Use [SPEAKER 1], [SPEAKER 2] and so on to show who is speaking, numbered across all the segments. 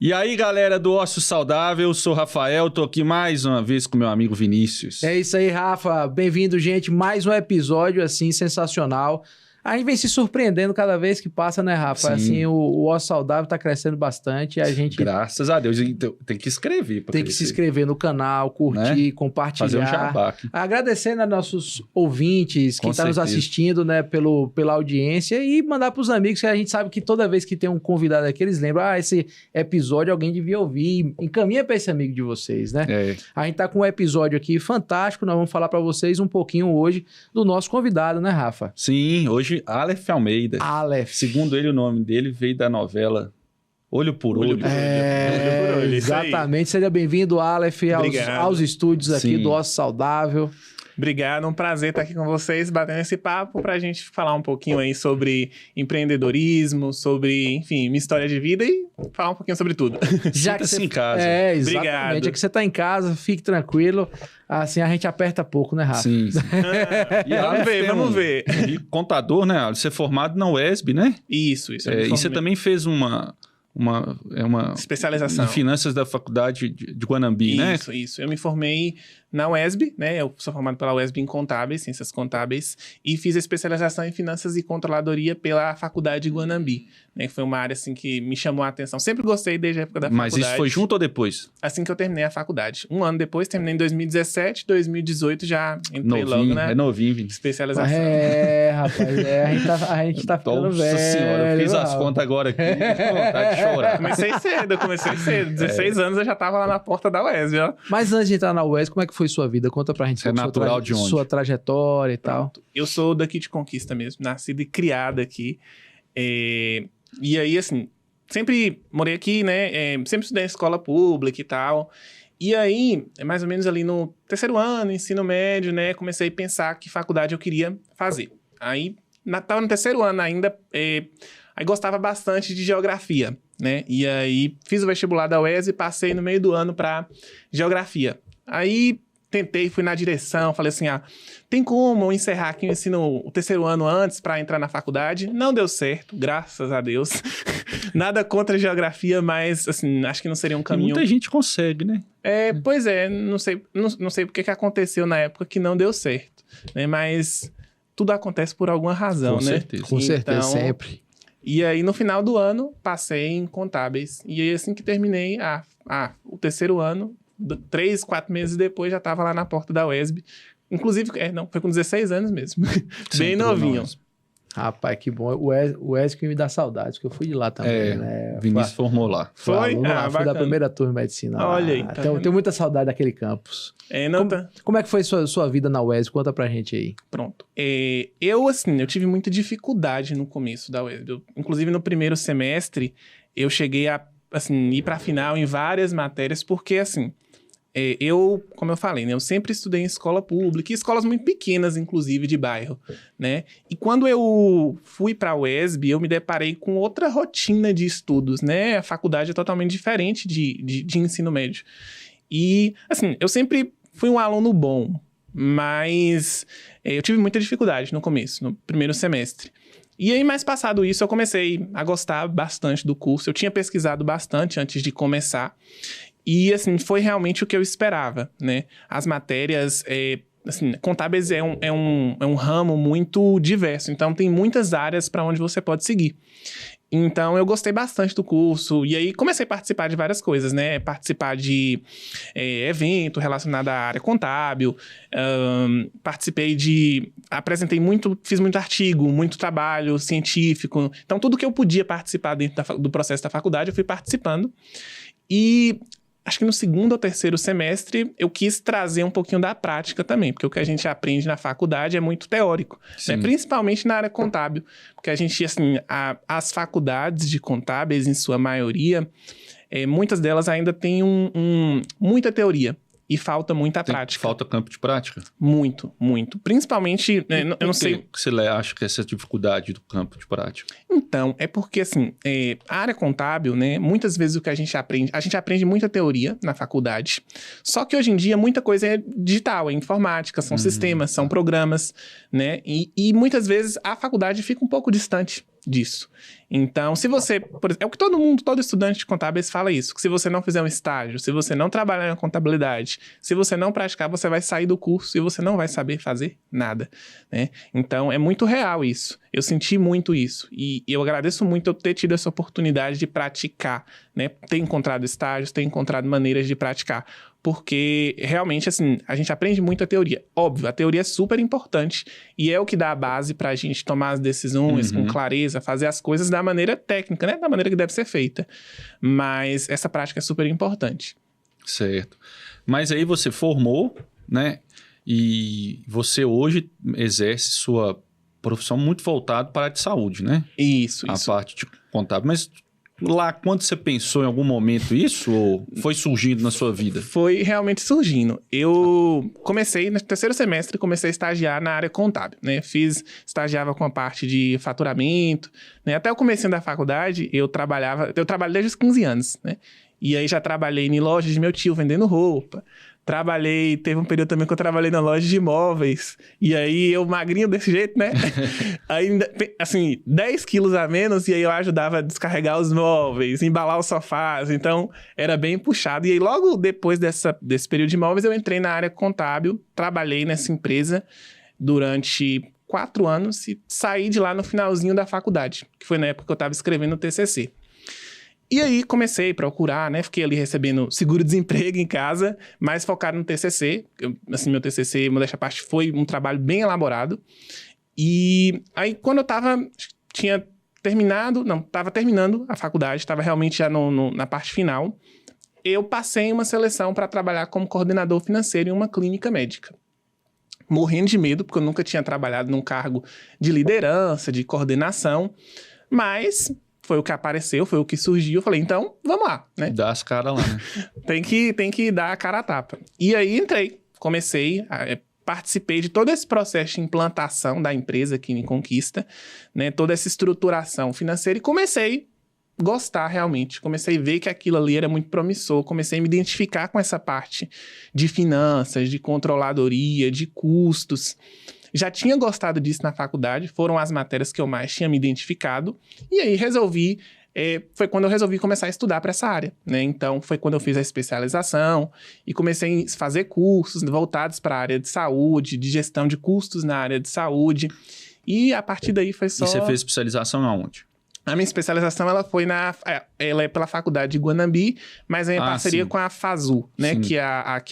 [SPEAKER 1] E aí, galera do Ócio Saudável, sou o Rafael, tô aqui mais uma vez com meu amigo Vinícius.
[SPEAKER 2] É isso aí, Rafa. Bem-vindo, gente. Mais um episódio, assim, sensacional. A gente vem se surpreendendo cada vez que passa, né, Rafa?
[SPEAKER 1] Sim.
[SPEAKER 2] Assim, o Ócio Saudável tá crescendo bastante e a gente...
[SPEAKER 1] Graças a Deus. Então, tem que escrever pra
[SPEAKER 2] tem que
[SPEAKER 1] crescer,
[SPEAKER 2] se inscrever no canal, curtir,
[SPEAKER 1] né?
[SPEAKER 2] compartilhar.
[SPEAKER 1] Fazer um jabá aqui.
[SPEAKER 2] Agradecendo a nossos ouvintes, quem
[SPEAKER 1] Com
[SPEAKER 2] está nos
[SPEAKER 1] certeza.
[SPEAKER 2] assistindo, né, pela audiência, e mandar para os amigos, que a gente sabe que toda vez que tem um convidado aqui, eles lembram, esse episódio alguém devia ouvir. Encaminha para esse amigo de vocês, né?
[SPEAKER 1] É.
[SPEAKER 2] A gente tá com um episódio aqui fantástico, nós vamos falar para vocês um pouquinho hoje do nosso convidado, né, Rafa?
[SPEAKER 1] Sim, hoje Aleph Almeida.
[SPEAKER 2] Aleph.
[SPEAKER 1] Segundo ele, o nome dele veio da novela Olho por Olho.
[SPEAKER 3] Olho por Olho, isso aí.
[SPEAKER 2] Exatamente. Seja bem-vindo, Aleph,
[SPEAKER 3] Obrigado.
[SPEAKER 2] aos estúdios aqui
[SPEAKER 1] Sim.
[SPEAKER 2] do Ócio Saudável.
[SPEAKER 3] Obrigado, um prazer estar aqui com vocês, batendo esse papo pra gente falar um pouquinho aí sobre empreendedorismo, sobre, enfim, minha história de vida e falar um pouquinho sobre tudo.
[SPEAKER 1] Sinta-se em casa.
[SPEAKER 2] É, exatamente.
[SPEAKER 3] Obrigado.
[SPEAKER 2] É que você tá em casa, fique tranquilo. Assim a gente aperta pouco, né, Rafa?
[SPEAKER 1] Sim. E
[SPEAKER 3] Vamos ver, vamos ver.
[SPEAKER 1] E contador, né? Aleph? Você é formado na UESB, né?
[SPEAKER 3] Isso. eu me
[SPEAKER 1] E você
[SPEAKER 3] formei.
[SPEAKER 1] também fez uma
[SPEAKER 3] Especialização.
[SPEAKER 1] em finanças da faculdade de Guanambi, né?
[SPEAKER 3] Isso. Eu me formei na UESB, né? Eu sou formado pela UESB em Contábeis, Ciências Contábeis, e fiz a especialização em Finanças e Controladoria pela Faculdade de Guanambi, né? Que foi uma área, assim, que me chamou a atenção. Sempre gostei desde a época da
[SPEAKER 1] Mas
[SPEAKER 3] faculdade.
[SPEAKER 1] isso foi junto ou depois?
[SPEAKER 3] Assim que eu terminei a faculdade. Um ano depois, terminei em 2017, 2018 já entrei logo na
[SPEAKER 1] É novinho, Vinícius.
[SPEAKER 3] especialização.
[SPEAKER 2] É, rapaz, a gente tá ficando
[SPEAKER 1] Nossa
[SPEAKER 2] velho.
[SPEAKER 1] senhora, eu fiz as
[SPEAKER 2] Rafa.
[SPEAKER 1] contas agora aqui, com vontade de chorar.
[SPEAKER 3] Comecei cedo. 16 anos eu já tava lá na porta da UESB, ó.
[SPEAKER 2] Mas antes de entrar na UES, como é que foi sua vida? Conta pra gente
[SPEAKER 1] Você é natural de onde?
[SPEAKER 2] sua trajetória e tal.
[SPEAKER 3] Eu sou daqui de Conquista mesmo, nascido e criado aqui. E aí, assim, sempre morei aqui, né? Sempre estudei em escola pública e tal. E aí, mais ou menos ali no terceiro ano, ensino médio, né? Comecei a pensar que faculdade eu queria fazer. Aí, tava no terceiro ano ainda, aí gostava bastante de geografia, né? E aí, fiz o vestibular da UES e passei no meio do ano para geografia. Aí, tentei, fui na direção, falei assim, tem como eu encerrar aqui o terceiro ano antes para entrar na faculdade? Não deu certo, graças a Deus. Nada contra a geografia, mas, assim, acho que não seria um
[SPEAKER 1] E
[SPEAKER 3] caminho...
[SPEAKER 1] muita gente consegue, né?
[SPEAKER 3] Pois é, não sei porque que aconteceu na época que não deu certo, né? Mas tudo acontece por alguma razão,
[SPEAKER 1] Com
[SPEAKER 3] né?
[SPEAKER 1] certeza.
[SPEAKER 2] Com certeza,
[SPEAKER 3] Então,
[SPEAKER 2] sempre.
[SPEAKER 3] E aí, no final do ano, passei em Contábeis. E aí, assim que terminei o terceiro ano, 3, 4 meses depois, já estava lá na porta da UESB. Inclusive, foi com 16 anos mesmo. Bem
[SPEAKER 1] entrou
[SPEAKER 3] novinho.
[SPEAKER 1] nós.
[SPEAKER 2] Rapaz, que bom. O ES que me dá saudades, porque eu fui de lá também, né?
[SPEAKER 1] Vinícius formou lá.
[SPEAKER 2] Fui
[SPEAKER 3] Foi?
[SPEAKER 2] aluno lá, fui da
[SPEAKER 3] Bacana.
[SPEAKER 2] primeira turma de medicina lá.
[SPEAKER 3] Olha aí, tá vendo?
[SPEAKER 2] Tenho muita saudade daquele campus. Como é que foi sua vida na UES? Conta pra gente aí.
[SPEAKER 3] Pronto. Eu tive muita dificuldade no começo da UESB. Inclusive, no primeiro semestre, eu cheguei a, ir pra final em várias matérias, porque, como eu falei, né? Eu sempre estudei em escola pública, e escolas muito pequenas, inclusive, de bairro, né? E quando eu fui pra UESB, eu me deparei com outra rotina de estudos, né? A faculdade é totalmente diferente de ensino médio. E, eu sempre fui um aluno bom, mas eu tive muita dificuldade no começo, no primeiro semestre. E aí, mais passado isso, eu comecei a gostar bastante do curso. Eu tinha pesquisado bastante antes de começar. E, foi realmente o que eu esperava, né? As matérias, contábeis é um ramo muito diverso. Então, tem muitas áreas para onde você pode seguir. Então, eu gostei bastante do curso. E aí, comecei a participar de várias coisas, né? Participar de evento relacionado à área contábil. Fiz muito artigo, muito trabalho científico. Então, tudo que eu podia participar dentro do processo da faculdade, eu fui participando. E acho que no segundo ou terceiro semestre eu quis trazer um pouquinho da prática também, porque o que a gente aprende na faculdade é muito teórico, né? Principalmente na área contábil, porque a gente, as faculdades de contábeis, em sua maioria, muitas delas ainda têm muita teoria. E falta muita prática.
[SPEAKER 1] Falta campo de prática?
[SPEAKER 3] Muito. Principalmente, eu não sei...
[SPEAKER 1] Por que você acha que essa dificuldade do campo de prática?
[SPEAKER 3] Então, é porque, a área contábil, né, muitas vezes o que a gente aprende muita teoria na faculdade, só que hoje em dia muita coisa é digital, é informática, são sistemas, são programas, né, e muitas vezes a faculdade fica um pouco distante disso. Então, se você... é o que todo estudante de contábeis fala isso, que se você não fizer um estágio, se você não trabalhar na contabilidade, se você não praticar, você vai sair do curso e você não vai saber fazer nada, né? Então, é muito real isso. Eu senti muito isso. E eu agradeço muito eu ter tido essa oportunidade de praticar, né? Ter encontrado estágios, ter encontrado maneiras de praticar. Porque, realmente, assim, a gente aprende muito a teoria. Óbvio, a teoria é super importante e é o que dá a base pra gente tomar as decisões com clareza, fazer as coisas da maneira técnica, né? Da maneira que deve ser feita. Mas essa prática é super importante.
[SPEAKER 1] Certo. Mas aí você formou, né? E você hoje exerce sua profissão muito voltada para a área de saúde, né?
[SPEAKER 3] Isso.
[SPEAKER 1] A parte de contábil. Mas lá, quando você pensou em algum momento isso, ou foi surgindo na sua vida?
[SPEAKER 3] Foi realmente surgindo. Eu comecei, no terceiro semestre, comecei a estagiar na área contábil, né? Estagiava com a parte de faturamento, né? Até o comecinho da faculdade, eu trabalho desde os 15 anos, né? E aí já trabalhei em lojas de meu tio, vendendo roupa. Teve um período também que eu trabalhei na loja de imóveis. E aí eu magrinho desse jeito, né? Aí, assim, 10 quilos a menos, e aí eu ajudava a descarregar os móveis, embalar os sofás. Então, era bem puxado. E aí, logo depois desse período de imóveis, eu entrei na área contábil, trabalhei nessa empresa durante 4 anos e saí de lá no finalzinho da faculdade, que foi na época que eu estava escrevendo o TCC. E aí comecei a procurar, né? Fiquei ali recebendo seguro-desemprego em casa, mas focado no TCC. Meu TCC, modéstia à parte, foi um trabalho bem elaborado. E aí quando eu estava terminando a faculdade, estava realmente já na parte final, eu passei em uma seleção para trabalhar como coordenador financeiro em uma clínica médica. Morrendo de medo, porque eu nunca tinha trabalhado num cargo de liderança, de coordenação, mas foi o que apareceu, foi o que surgiu. Eu falei, então, vamos lá, né?
[SPEAKER 1] Dá as caras lá, né?
[SPEAKER 3] tem que dar a cara a tapa. E aí entrei, participei de todo esse processo de implantação da empresa aqui em Conquista, né? Toda essa estruturação financeira e comecei a gostar realmente. Comecei a ver que aquilo ali era muito promissor, comecei a me identificar com essa parte de finanças, de controladoria, de custos. Já tinha gostado disso na faculdade, foram as matérias que eu mais tinha me identificado. E aí foi quando eu resolvi começar a estudar para essa área, né? Então, foi quando eu fiz a especialização e comecei a fazer cursos voltados para a área de saúde, de gestão de custos na área de saúde. E a partir daí foi só...
[SPEAKER 1] E você fez especialização aonde?
[SPEAKER 3] A minha especialização, ela é pela Faculdade de Guanambi, mas é em parceria com a FASU, né? Que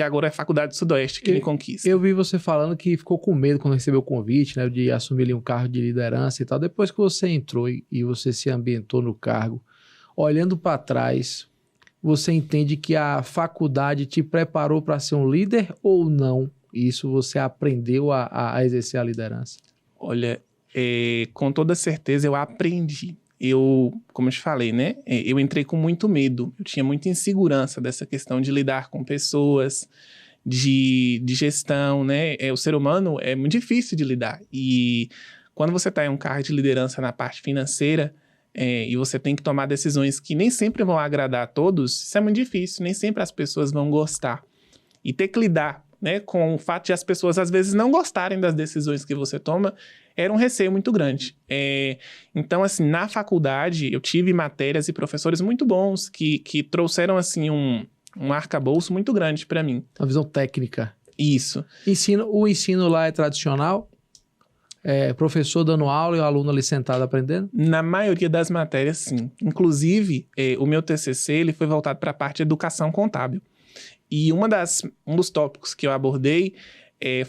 [SPEAKER 3] agora é a Faculdade do Sudoeste, aqui em Conquista.
[SPEAKER 2] Eu vi você falando que ficou com medo quando recebeu o convite, né? De assumir ali um cargo de liderança e tal. Depois que você entrou e você se ambientou no cargo, olhando para trás, você entende que a faculdade te preparou para ser um líder ou não? Isso você aprendeu a exercer a liderança?
[SPEAKER 3] Olha, com toda certeza eu aprendi. Como eu te falei, né? Eu entrei com muito medo. Eu tinha muita insegurança dessa questão de lidar com pessoas, de gestão, né? O ser humano é muito difícil de lidar. E quando você está em um cargo de liderança na parte financeira, e você tem que tomar decisões que nem sempre vão agradar a todos, isso é muito difícil. Nem sempre as pessoas vão gostar. E ter que lidar, né, com o fato de as pessoas às vezes não gostarem das decisões que você toma, era um receio muito grande. Então, assim, na faculdade, eu tive matérias e professores muito bons que trouxeram, assim, um arcabouço muito grande para mim.
[SPEAKER 2] Uma visão técnica.
[SPEAKER 3] Isso.
[SPEAKER 2] O ensino lá é tradicional? Professor dando aula e o aluno ali sentado aprendendo?
[SPEAKER 3] Na maioria das matérias, sim. Inclusive, o meu TCC ele foi voltado para a parte de educação contábil. E um dos tópicos que eu abordei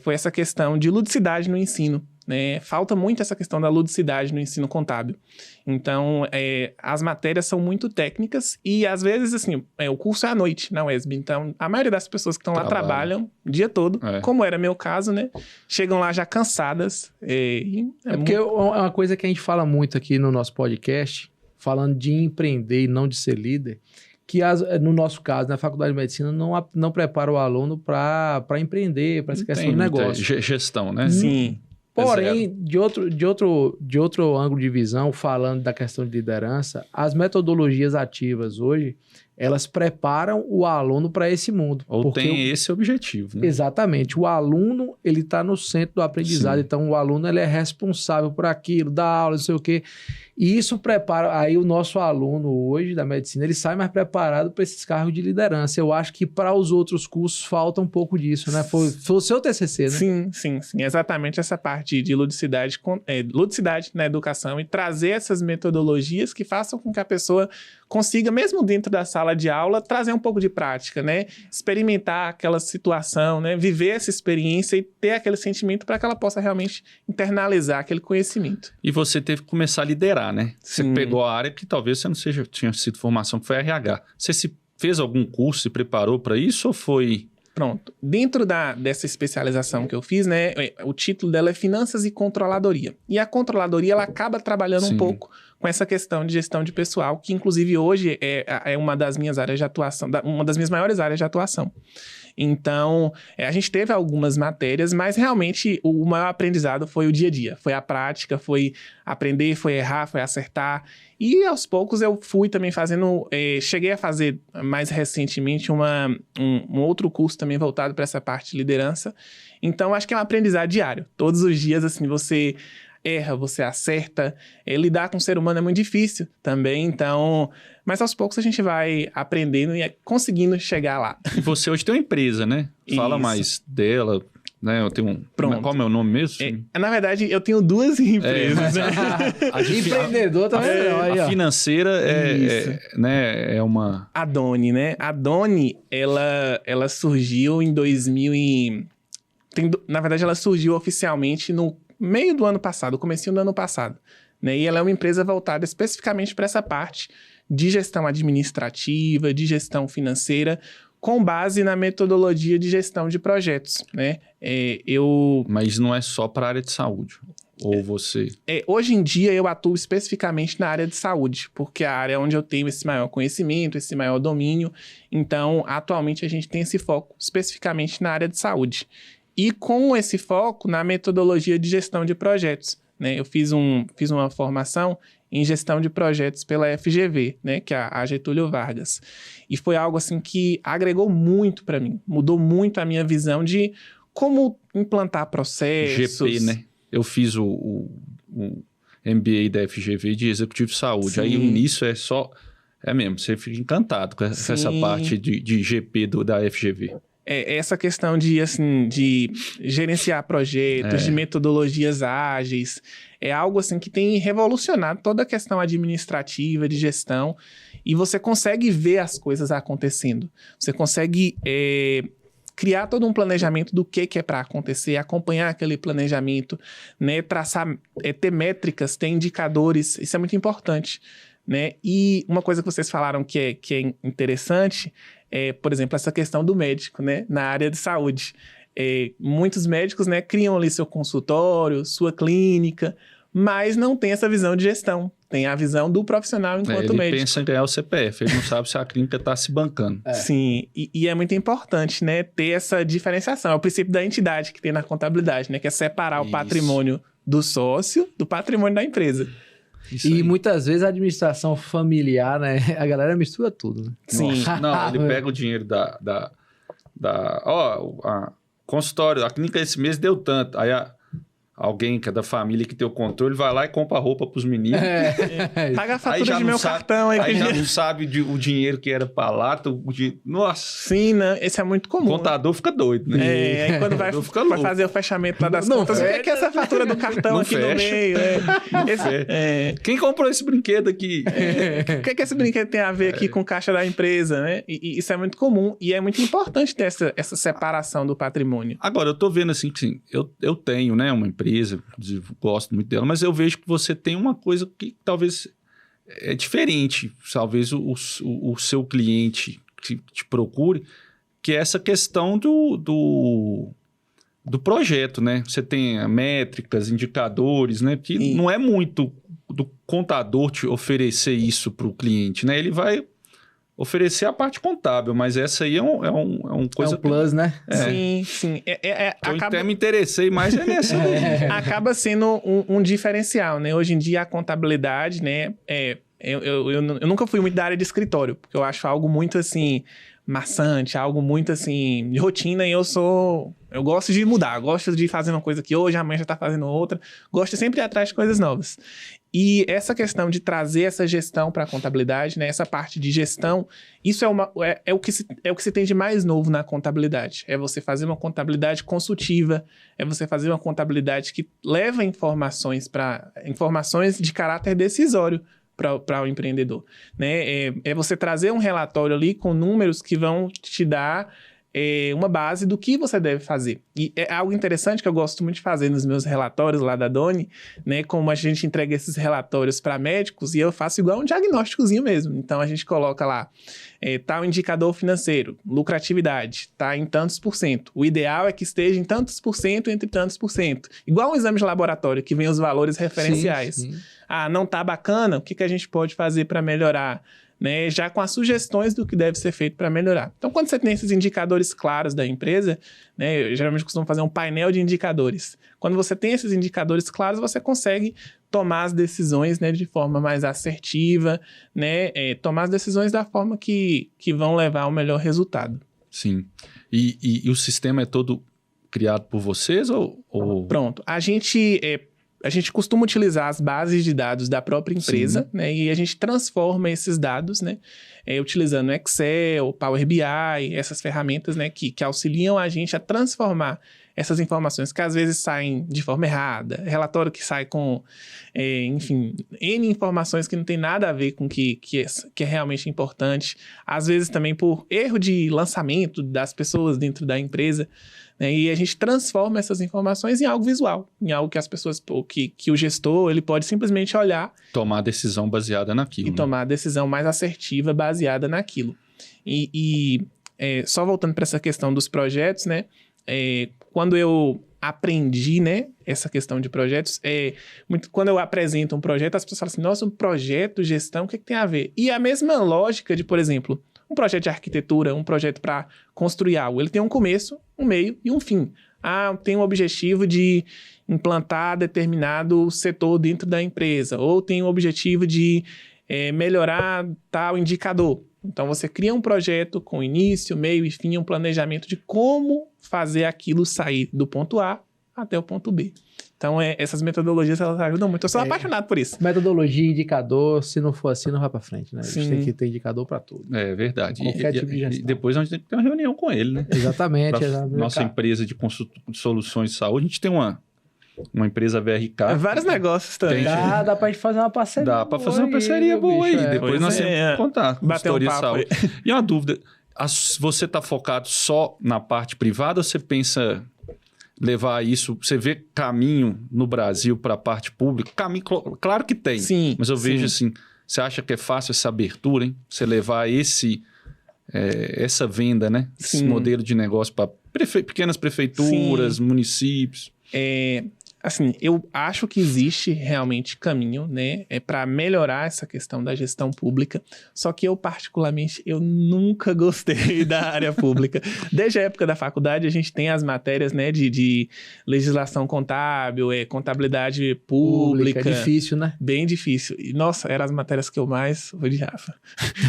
[SPEAKER 3] foi essa questão de ludicidade no ensino. Né? Falta muito essa questão da ludicidade no ensino contábil. Então, as matérias são muito técnicas e, às vezes, assim, o curso é à noite na UESB. Então, a maioria das pessoas que estão lá trabalham o dia todo, como era meu caso, né? Chegam lá já cansadas.
[SPEAKER 2] Porque é uma coisa que a gente fala muito aqui no nosso podcast, falando de empreender e não de ser líder, que no nosso caso, na Faculdade de Medicina, não prepara o aluno para empreender, para essa questão de negócio.
[SPEAKER 1] Gestão, né?
[SPEAKER 3] Sim.
[SPEAKER 2] Porém, de outro ângulo de visão, falando da questão de liderança, as metodologias ativas hoje, elas preparam o aluno para esse mundo.
[SPEAKER 1] Ou tem esse objetivo, né?
[SPEAKER 2] Exatamente. O aluno, ele está no centro do aprendizado. Sim. Então, o aluno ele é responsável por aquilo, dá aula, não sei o quê. E isso prepara... Aí, o nosso aluno hoje da medicina, ele sai mais preparado para esses cargos de liderança. Eu acho que para os outros cursos falta um pouco disso, né? Foi o seu TCC, né?
[SPEAKER 3] Sim. Exatamente essa parte de ludicidade na educação e trazer essas metodologias que façam com que a pessoa consiga, mesmo dentro da sala de aula, trazer um pouco de prática, né? Experimentar aquela situação, né? Viver essa experiência e ter aquele sentimento para que ela possa realmente internalizar aquele conhecimento.
[SPEAKER 1] E você teve que começar a liderar, né? Você
[SPEAKER 3] Sim.
[SPEAKER 1] pegou a área que talvez você não tinha sido formação, que foi RH. Você fez algum curso, se preparou para isso ou foi...
[SPEAKER 3] Pronto. Dentro dessa especialização que eu fiz, né? O título dela é Finanças e Controladoria. E a controladoria, ela acaba trabalhando um pouco com essa questão de gestão de pessoal, que inclusive hoje é uma das minhas áreas de atuação, uma das minhas maiores áreas de atuação. Então, a gente teve algumas matérias, mas realmente o maior aprendizado foi o dia a dia. Foi a prática, foi aprender, foi errar, foi acertar. E aos poucos eu fui também fazendo... cheguei a fazer mais recentemente um outro curso também voltado para essa parte de liderança. Então, acho que é um aprendizado diário. Todos os dias, assim, você... erra, você acerta. Lidar com o ser humano é muito difícil também, então... Mas aos poucos a gente vai aprendendo e conseguindo chegar lá.
[SPEAKER 1] E você hoje tem uma empresa, né? Fala
[SPEAKER 3] Isso.
[SPEAKER 1] mais dela, né? Eu tenho
[SPEAKER 3] Pronto.
[SPEAKER 1] Qual é o nome mesmo?
[SPEAKER 3] Na verdade, eu tenho duas empresas, né?
[SPEAKER 2] Empreendedor também
[SPEAKER 1] a financeira é uma...
[SPEAKER 3] A Doni, né? A Doni, ela surgiu em 2000 e... Na verdade, ela surgiu oficialmente no meio do ano passado, comecinho do ano passado, né? E ela é uma empresa voltada especificamente para essa parte de gestão administrativa, de gestão financeira, com base na metodologia de gestão de projetos, né?
[SPEAKER 1] Mas não é só para a área de saúde, ou você...
[SPEAKER 3] Hoje em dia eu atuo especificamente na área de saúde, porque é a área onde eu tenho esse maior conhecimento, esse maior domínio. Então, atualmente a gente tem esse foco especificamente na área de saúde. E com esse foco na metodologia de gestão de projetos, né? Eu fiz uma formação em gestão de projetos pela FGV, né? Que é a Getúlio Vargas. E foi algo assim que agregou muito para mim, mudou muito a minha visão de como implantar processos.
[SPEAKER 1] GP, né? Eu fiz o MBA da FGV de Executivo de Saúde. Sim. Aí o início é só... É mesmo, você fica encantado com essa parte de GP da FGV.
[SPEAKER 3] Essa questão de gerenciar projetos, de metodologias ágeis, é algo assim que tem revolucionado toda a questão administrativa, de gestão, e você consegue ver as coisas acontecendo. Você consegue criar todo um planejamento do que é para acontecer, acompanhar aquele planejamento, né, traçar, ter métricas, ter indicadores, isso é muito importante, né? E uma coisa que vocês falaram que é interessante... por exemplo, essa questão do médico, né? Na área de saúde. Muitos médicos, né, criam ali seu consultório, sua clínica, mas não tem essa visão de gestão. Tem a visão do profissional enquanto médico.
[SPEAKER 1] Ele pensa em ganhar o CPF, ele não sabe se a clínica está se bancando.
[SPEAKER 3] Sim, e é muito importante, né, ter essa diferenciação. É o princípio da entidade que tem na contabilidade, né? Que é separar o patrimônio do sócio do patrimônio da empresa.
[SPEAKER 2] E muitas vezes a administração familiar, né? A galera mistura tudo, né?
[SPEAKER 3] Sim.
[SPEAKER 1] Não, ele pega o dinheiro a consultório, a clínica esse mês deu tanto. Aí alguém que é da família que tem o controle vai lá e compra roupa pros meninos.
[SPEAKER 3] Paga a fatura de meu cartão.
[SPEAKER 1] Aí já não sabe o dinheiro que era pra lá. Nossa.
[SPEAKER 3] Sim, né? Esse é muito comum.
[SPEAKER 1] O contador fica doido, né?
[SPEAKER 3] Aí quando vai fazer o fechamento lá das contas, o que é essa fatura do cartão não aqui fecha. No meio?
[SPEAKER 1] Quem comprou esse brinquedo aqui?
[SPEAKER 3] O que esse brinquedo tem a ver aqui com caixa da empresa, né? E isso é muito comum e é muito importante ter essa separação do patrimônio.
[SPEAKER 1] Agora, eu tô vendo assim, que eu tenho, né, uma empresa, gosto muito dela, mas eu vejo que você tem uma coisa que talvez é diferente, talvez o seu cliente que te procure, que é essa questão do projeto, né? Você tem métricas, indicadores, né? Que não é muito do contador te oferecer isso para o cliente, né? Ele vai oferecer a parte contábil, mas essa aí é um coisa...
[SPEAKER 2] É um plus, né?
[SPEAKER 3] Sim.
[SPEAKER 1] Eu até me interessei mais nessa.
[SPEAKER 3] Acaba sendo um diferencial, né? Hoje em dia a contabilidade, né? eu nunca fui muito da área de escritório, porque eu acho algo muito, assim, maçante, algo muito, assim, de rotina, e eu gosto de mudar, gosto de fazer uma coisa que hoje, amanhã já tá fazendo outra, gosto sempre de ir atrás de coisas novas. E essa questão de trazer essa gestão para a contabilidade, né, essa parte de gestão, isso é o que se tem de mais novo na contabilidade. É você fazer uma contabilidade consultiva, é você fazer uma contabilidade que leva informações de caráter decisório para o empreendedor, né? É você trazer um relatório ali com números que vão te dar uma base do que você deve fazer. E é algo interessante que eu gosto muito de fazer nos meus relatórios lá da Doni, né? Como a gente entrega esses relatórios para médicos, e eu faço igual um diagnósticozinho mesmo. Então, a gente coloca lá, tal indicador financeiro, lucratividade, tá em tantos por cento. O ideal é que esteja em tantos por cento, entre tantos por cento. Igual um exame de laboratório, que vem os valores referenciais.
[SPEAKER 2] Sim.
[SPEAKER 3] Ah, não tá bacana? O que a gente pode fazer para melhorar? Né, já com as sugestões do que deve ser feito para melhorar. Então, quando você tem esses indicadores claros da empresa, né, eu geralmente costumo fazer um painel de indicadores. Quando você tem esses indicadores claros, você consegue tomar as decisões, né, de forma mais assertiva, né, tomar as decisões da forma que vão levar ao melhor resultado.
[SPEAKER 1] Sim. E o sistema é todo criado por vocês ou...
[SPEAKER 3] Pronto. A gente costuma utilizar as bases de dados da própria empresa, né? E a gente transforma esses dados, né? Utilizando Excel, Power BI, essas ferramentas, né? Que auxiliam a gente a transformar essas informações que às vezes saem de forma errada, relatório que sai com, enfim, N informações que não tem nada a ver com o que é realmente importante. Às vezes também por erro de lançamento das pessoas dentro da empresa, né? E a gente transforma essas informações em algo visual, em algo que as pessoas, que o gestor, ele pode simplesmente olhar.
[SPEAKER 1] Tomar decisão baseada naquilo.
[SPEAKER 3] E tomar a decisão mais assertiva baseada naquilo. Só voltando para essa questão dos projetos, né? Quando eu aprendi, né, essa questão de projetos, quando eu apresento um projeto, as pessoas falam assim, nossa, um projeto, gestão, o que tem a ver? E a mesma lógica de, por exemplo, um projeto de arquitetura, um projeto para construir algo, ele tem um começo, um meio e um fim. Tem um objetivo de implantar determinado setor dentro da empresa, ou tem um objetivo de melhorar tal indicador. Então, você cria um projeto com início, meio e fim, um planejamento de como fazer aquilo sair do ponto A até o ponto B. Então, essas metodologias, elas ajudam muito. Eu sou apaixonado por isso.
[SPEAKER 2] Metodologia, indicador, se não for assim, não vai para frente, né? A gente
[SPEAKER 3] Sim.
[SPEAKER 2] tem que ter indicador para tudo.
[SPEAKER 1] É verdade.
[SPEAKER 2] Qualquer tipo de gestão.
[SPEAKER 1] E depois a gente tem que ter uma reunião com ele, né?
[SPEAKER 2] Exatamente.
[SPEAKER 1] Nossa empresa de soluções de saúde, a gente tem uma empresa VRK.
[SPEAKER 3] Vários negócios também.
[SPEAKER 2] Dá pra gente fazer uma parceria.
[SPEAKER 1] Dá pra fazer uma parceria boa aí. Depois nós temos que contar.
[SPEAKER 3] Bater um
[SPEAKER 1] de
[SPEAKER 3] papo
[SPEAKER 1] saúde.
[SPEAKER 3] aí.
[SPEAKER 1] E uma dúvida, você tá focado só na parte privada ou você pensa levar isso, você vê caminho no Brasil para a parte pública? Caminho, claro que tem.
[SPEAKER 3] Sim,
[SPEAKER 1] mas eu vejo assim, você acha que é fácil essa abertura, hein? Você levar essa venda, né? Esse modelo de negócio para pequenas prefeituras, municípios.
[SPEAKER 3] Assim, eu acho que existe realmente caminho, né, para melhorar essa questão da gestão pública, só que eu, particularmente, eu nunca gostei da área pública. Desde a época da faculdade, a gente tem as matérias, né, de legislação contábil, contabilidade pública.
[SPEAKER 2] É difícil, né?
[SPEAKER 3] Bem difícil. E, nossa, eram as matérias que eu mais odiava.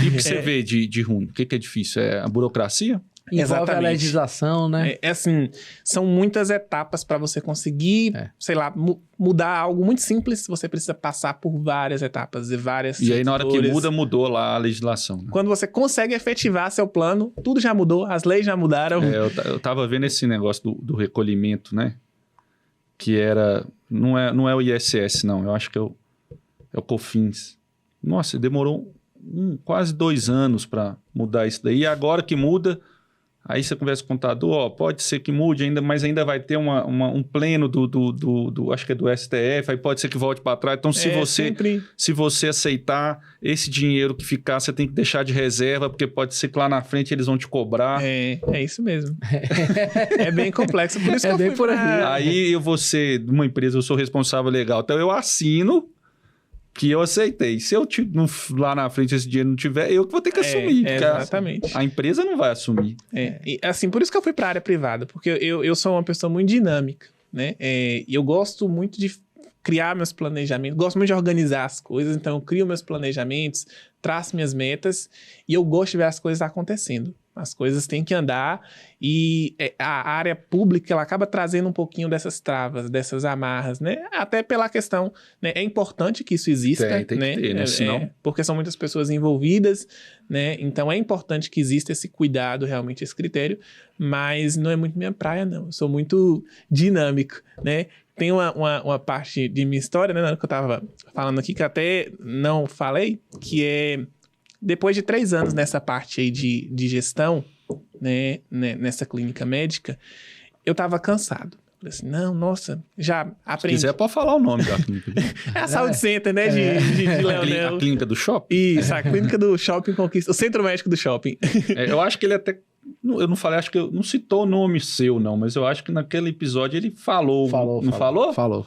[SPEAKER 1] E o que você vê de ruim? O que é difícil? É a burocracia?
[SPEAKER 2] Envolve
[SPEAKER 3] Exatamente.
[SPEAKER 2] a legislação, né?
[SPEAKER 3] Assim, são muitas etapas para você conseguir, sei lá, mudar algo muito simples. Você precisa passar por várias etapas e várias
[SPEAKER 1] E aí, na hora que mudou lá a legislação. Né?
[SPEAKER 3] Quando você consegue efetivar seu plano, tudo já mudou, as leis já mudaram.
[SPEAKER 1] Eu tava vendo esse negócio do recolhimento, né? Que era... Não é o ISS, não. Eu acho que é o COFINS. Nossa, demorou quase 2 anos para mudar isso daí. E agora que muda... Aí você conversa com o contador, pode ser que mude ainda, mas ainda vai ter um pleno do acho que é do STF, aí pode ser que volte para trás. Então, se você aceitar esse dinheiro que ficar, você tem que deixar de reserva, porque pode ser que lá na frente eles vão te cobrar.
[SPEAKER 3] É isso mesmo. É bem complexo, por isso que eu
[SPEAKER 2] bem
[SPEAKER 3] fui
[SPEAKER 2] por aí.
[SPEAKER 1] Aí eu vou ser de uma empresa, eu sou responsável legal, então eu assino que eu aceitei. Se eu lá na frente esse dinheiro não tiver, eu que vou ter que assumir.
[SPEAKER 3] Exatamente.
[SPEAKER 1] A empresa não vai assumir.
[SPEAKER 3] E assim, por isso que eu fui para a área privada, porque eu sou uma pessoa muito dinâmica, né? E eu gosto muito de criar meus planejamentos. Gosto muito de organizar as coisas, então eu crio meus planejamentos, traço minhas metas e eu gosto de ver as coisas acontecendo. As coisas têm que andar e a área pública, ela acaba trazendo um pouquinho dessas travas, dessas amarras, né? Até pela questão, né? É importante que isso exista,
[SPEAKER 1] tem
[SPEAKER 3] né?
[SPEAKER 1] que ter, né? Senão...
[SPEAKER 3] porque são muitas pessoas envolvidas, né? Então é importante que exista esse cuidado, realmente, esse critério, mas não é muito minha praia, não. Eu sou muito dinâmico, né? Tem uma parte de minha história, né? Que eu tava falando aqui, que até não falei, que é... Depois de 3 anos nessa parte aí de gestão, né, nessa clínica médica, eu tava cansado. Falei assim, não, nossa, já aprendi.
[SPEAKER 1] Se quiser, pode falar o nome da clínica.
[SPEAKER 3] É a Saúde Center, né, de Leonel.
[SPEAKER 1] A clínica do shopping?
[SPEAKER 3] Isso, a clínica do Shopping Conquista, o centro médico do shopping.
[SPEAKER 1] Eu acho que ele até... Eu não falei, acho que eu não citou o nome seu, não, mas eu acho que naquele episódio ele falou. Falou?
[SPEAKER 2] Falou.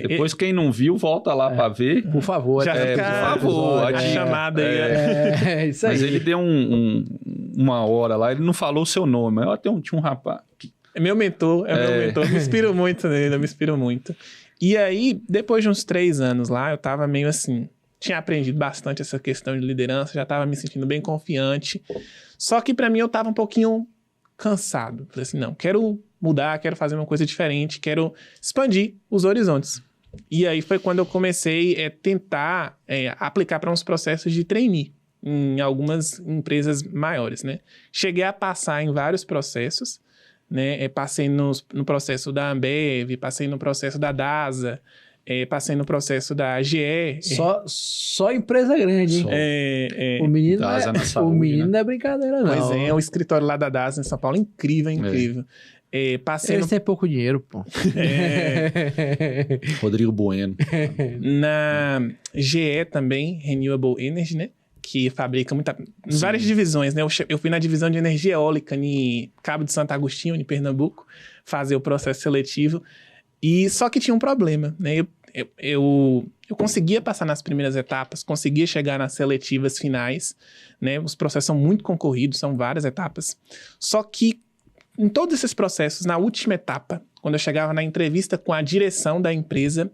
[SPEAKER 1] Depois, quem não viu, volta lá pra ver.
[SPEAKER 2] Por favor.
[SPEAKER 3] Já
[SPEAKER 1] por favor,
[SPEAKER 3] a chamada aí.
[SPEAKER 2] Isso aí.
[SPEAKER 1] Mas ele deu uma hora lá, ele não falou o seu nome. Mas tinha um rapaz...
[SPEAKER 3] É meu mentor, eu me inspiro muito nele, E aí, depois de uns 3 anos lá, eu tava meio assim... Tinha aprendido bastante essa questão de liderança, já tava me sentindo bem confiante. Só que pra mim eu tava um pouquinho cansado. Falei assim, não, quero mudar, quero fazer uma coisa diferente, quero expandir os horizontes. E aí foi quando eu comecei a tentar aplicar para uns processos de trainee em algumas empresas maiores, né? Cheguei a passar em vários processos, né? Passei no processo da Ambev, passei no processo da DASA, passei no processo da AGE.
[SPEAKER 2] Só empresa grande, hein? O menino,
[SPEAKER 1] DASA na saúde,
[SPEAKER 2] o menino
[SPEAKER 1] né?
[SPEAKER 2] não é brincadeira, não.
[SPEAKER 3] Pois é, o escritório lá da DASA em São Paulo, incrível. Passei
[SPEAKER 2] Eles têm pouco dinheiro, pô.
[SPEAKER 1] Rodrigo Bueno.
[SPEAKER 3] Na GE também, Renewable Energy, né? Que fabrica várias divisões, né? Eu fui na divisão de energia eólica em Cabo de Santo Agostinho, em Pernambuco, fazer o processo seletivo. E só que tinha um problema, né? Eu conseguia passar nas primeiras etapas, conseguia chegar nas seletivas finais, né? Os processos são muito concorridos, são várias etapas. Só que em todos esses processos, na última etapa, quando eu chegava na entrevista com a direção da empresa,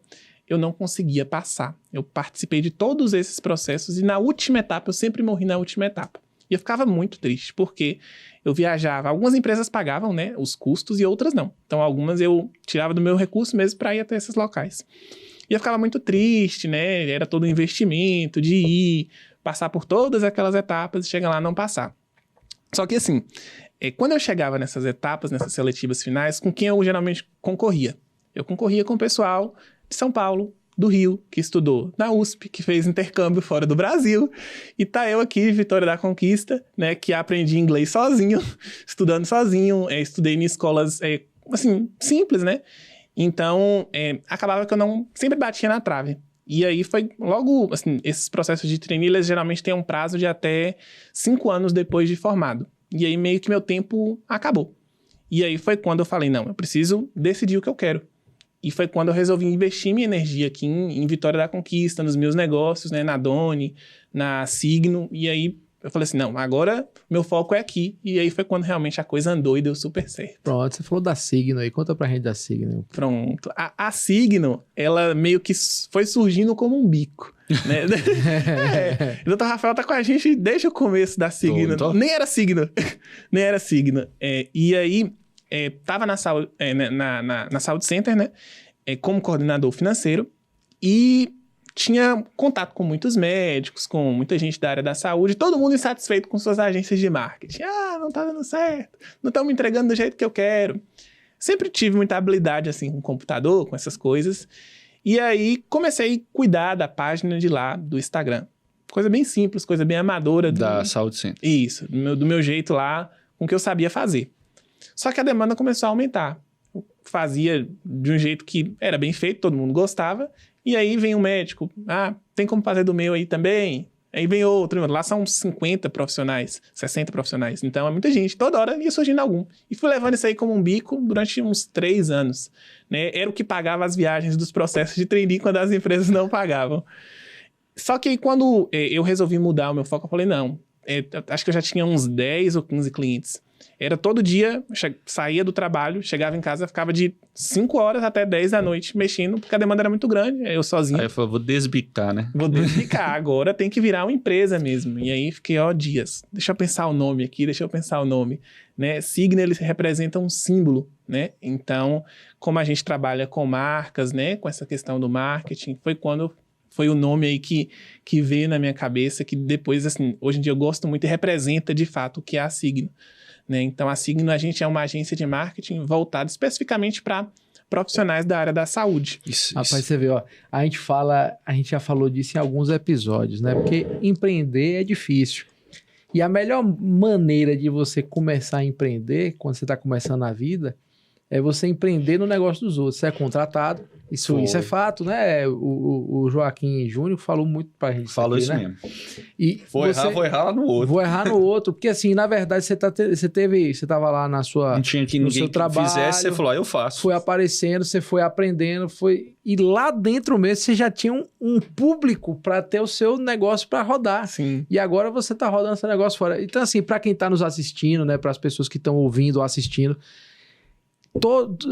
[SPEAKER 3] eu não conseguia passar. Eu participei de todos esses processos e na última etapa, eu sempre morri na última etapa. E eu ficava muito triste, porque eu viajava. Algumas empresas pagavam, né, os custos e outras não. Então, algumas eu tirava do meu recurso mesmo para ir até esses locais. E eu ficava muito triste, né? Era todo um investimento de ir, passar por todas aquelas etapas e chegar lá e não passar. Só que assim, quando eu chegava nessas etapas, nessas seletivas finais, com quem eu geralmente concorria? Eu concorria com o pessoal de São Paulo, do Rio, que estudou na USP, que fez intercâmbio fora do Brasil, e tá eu aqui, Vitória da Conquista, né, que aprendi inglês sozinho, estudando sozinho, estudei em escolas, assim, simples, né, então, acabava que eu não, sempre batia na trave, e aí foi logo, assim, esses processos de trainee, eles geralmente têm um prazo de até 5 anos depois de formado, e aí meio que meu tempo acabou, e aí foi quando eu falei, não, eu preciso decidir o que eu quero. E foi quando eu resolvi investir minha energia aqui em Vitória da Conquista, nos meus negócios, né? Na Doni, na Signo. E aí eu falei assim, não, agora meu foco é aqui. E aí foi quando realmente a coisa andou e deu super certo.
[SPEAKER 2] Pronto, você falou da Signo aí. Conta pra gente da Signo.
[SPEAKER 3] Pronto. A Signo, ela meio que foi surgindo como um bico. Né? O Dr. Rafael tá com a gente desde o começo da Signo. Nem era Signo. E aí... tava na Saúde, na Saúde Center, né? Como coordenador financeiro e tinha contato com muitos médicos, com muita gente da área da saúde, todo mundo insatisfeito com suas agências de marketing. Não tá dando certo, não estão me entregando do jeito que eu quero. Sempre tive muita habilidade, assim, com computador, com essas coisas. E aí comecei a cuidar da página de lá, do Instagram. Coisa bem simples, coisa bem amadora.
[SPEAKER 1] Da Saúde Center.
[SPEAKER 3] Isso, do meu jeito lá, com o que eu sabia fazer. Só que a demanda começou a aumentar. Eu fazia de um jeito que era bem feito, todo mundo gostava. E aí vem um médico. Tem como fazer do meu aí também? Aí vem outro. Lá são 50 profissionais, 60 profissionais. Então é muita gente. Toda hora ia surgindo algum. E fui levando isso aí como um bico durante uns 3 anos. Né? Era o que pagava as viagens dos processos de trainee quando as empresas não pagavam. Só que aí, quando eu resolvi mudar o meu foco, eu falei, não, acho que eu já tinha uns 10 ou 15 clientes. Era todo dia, saía do trabalho, chegava em casa, ficava de 5 horas até 10 da noite mexendo, porque a demanda era muito grande, eu sozinho.
[SPEAKER 1] Aí eu falei, vou desbicar, né?
[SPEAKER 3] Vou desbicar, agora tem que virar uma empresa mesmo. E aí fiquei, dias, deixa eu pensar o nome, né? Signo, ele representa um símbolo, né? Então, como a gente trabalha com marcas, né? Com essa questão do marketing, foi o nome aí que veio na minha cabeça, que depois, assim, hoje em dia eu gosto muito e representa, de fato, o que é a Signo. Né? Então, a Signo, a gente é uma agência de marketing voltada especificamente para profissionais da área da saúde.
[SPEAKER 1] Isso.
[SPEAKER 2] Rapaz, você vê, a gente já falou disso em alguns episódios, né? Porque empreender é difícil. E a melhor maneira de você começar a empreender, quando você está começando a vida, é você empreender no negócio dos outros. Você é contratado, isso é fato, né? O Joaquim Júnior falou muito pra gente.
[SPEAKER 1] Falou isso
[SPEAKER 2] né?
[SPEAKER 1] mesmo.
[SPEAKER 2] E
[SPEAKER 1] vou errar lá no outro.
[SPEAKER 2] Vou errar no outro, porque assim, na verdade, você tava lá na sua...
[SPEAKER 1] Não tinha que
[SPEAKER 2] no
[SPEAKER 1] ninguém
[SPEAKER 2] seu trabalho,
[SPEAKER 1] fizesse, você falou, eu faço.
[SPEAKER 2] Foi aparecendo, você foi aprendendo, e lá dentro mesmo você já tinha um público para ter o seu negócio para rodar.
[SPEAKER 3] Sim.
[SPEAKER 2] E agora você tá rodando esse negócio fora. Então assim, para quem tá nos assistindo, né, para as pessoas que estão ouvindo ou assistindo,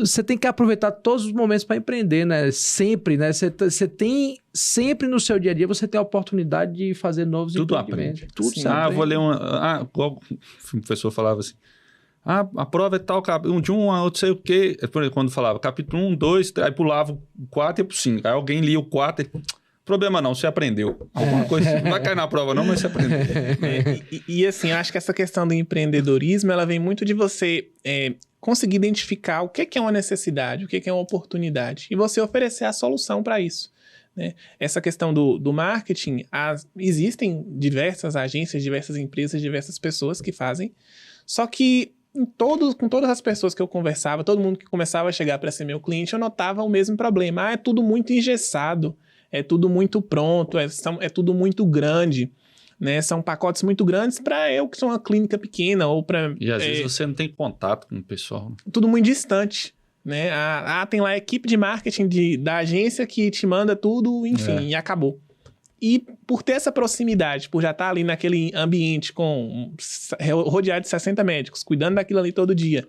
[SPEAKER 2] você tem que aproveitar todos os momentos para empreender, né? Sempre, né? Você tem... Sempre no seu dia a dia você tem a oportunidade de fazer novos empreendimentos.
[SPEAKER 1] Tudo aprende. Tudo aprende. Vou ler uma... igual o professor falava assim. A prova é tal, de um a outro sei o quê. Quando falava capítulo 1, 2, 3, aí pulava o 4 e ia pro 5. Aí alguém lia o 4 e... Problema não, você aprendeu. Alguma coisa. Não vai cair na prova não, mas você aprendeu.
[SPEAKER 3] E assim, eu acho que essa questão do empreendedorismo, ela vem muito de você conseguir identificar o que é uma necessidade, o que é uma oportunidade. E você oferecer a solução para isso. Né? Essa questão do marketing, existem diversas agências, diversas empresas, diversas pessoas que fazem. Só que com todas as pessoas que eu conversava, todo mundo que começava a chegar para ser meu cliente, eu notava o mesmo problema. É tudo muito engessado. É tudo muito pronto, é tudo muito grande, né? São pacotes muito grandes para eu que sou uma clínica pequena ou para...
[SPEAKER 1] E às vezes você não tem contato com o pessoal.
[SPEAKER 3] Tudo muito distante, né? Tem lá a equipe de marketing da agência que te manda tudo, enfim, e acabou. E por ter essa proximidade, por já estar ali naquele ambiente rodeado de 60 médicos, cuidando daquilo ali todo dia.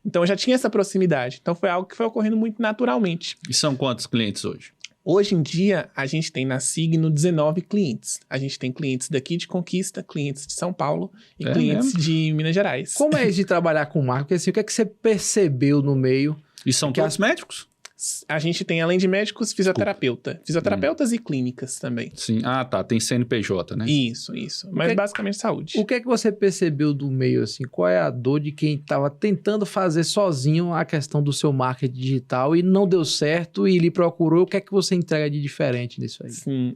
[SPEAKER 3] Então eu já tinha essa proximidade. Então foi algo que foi ocorrendo muito naturalmente.
[SPEAKER 1] E são quantos clientes hoje?
[SPEAKER 3] Hoje em dia, a gente tem na Signo 19 clientes. A gente tem clientes daqui de Conquista, clientes de São Paulo e clientes de Minas Gerais.
[SPEAKER 2] Como é isso de trabalhar com marca? Porque assim, o que é que você percebeu no meio?
[SPEAKER 1] E são todos médicos?
[SPEAKER 3] A gente tem, além de médicos, fisioterapeutas e clínicas também.
[SPEAKER 1] Sim. Tá. Tem CNPJ, né?
[SPEAKER 3] Isso. Mas basicamente saúde.
[SPEAKER 2] O que é que você percebeu do meio, assim? Qual é a dor de quem estava tentando fazer sozinho a questão do seu marketing digital e não deu certo e lhe procurou? O que é que você entrega de diferente nisso aí?
[SPEAKER 3] Sim.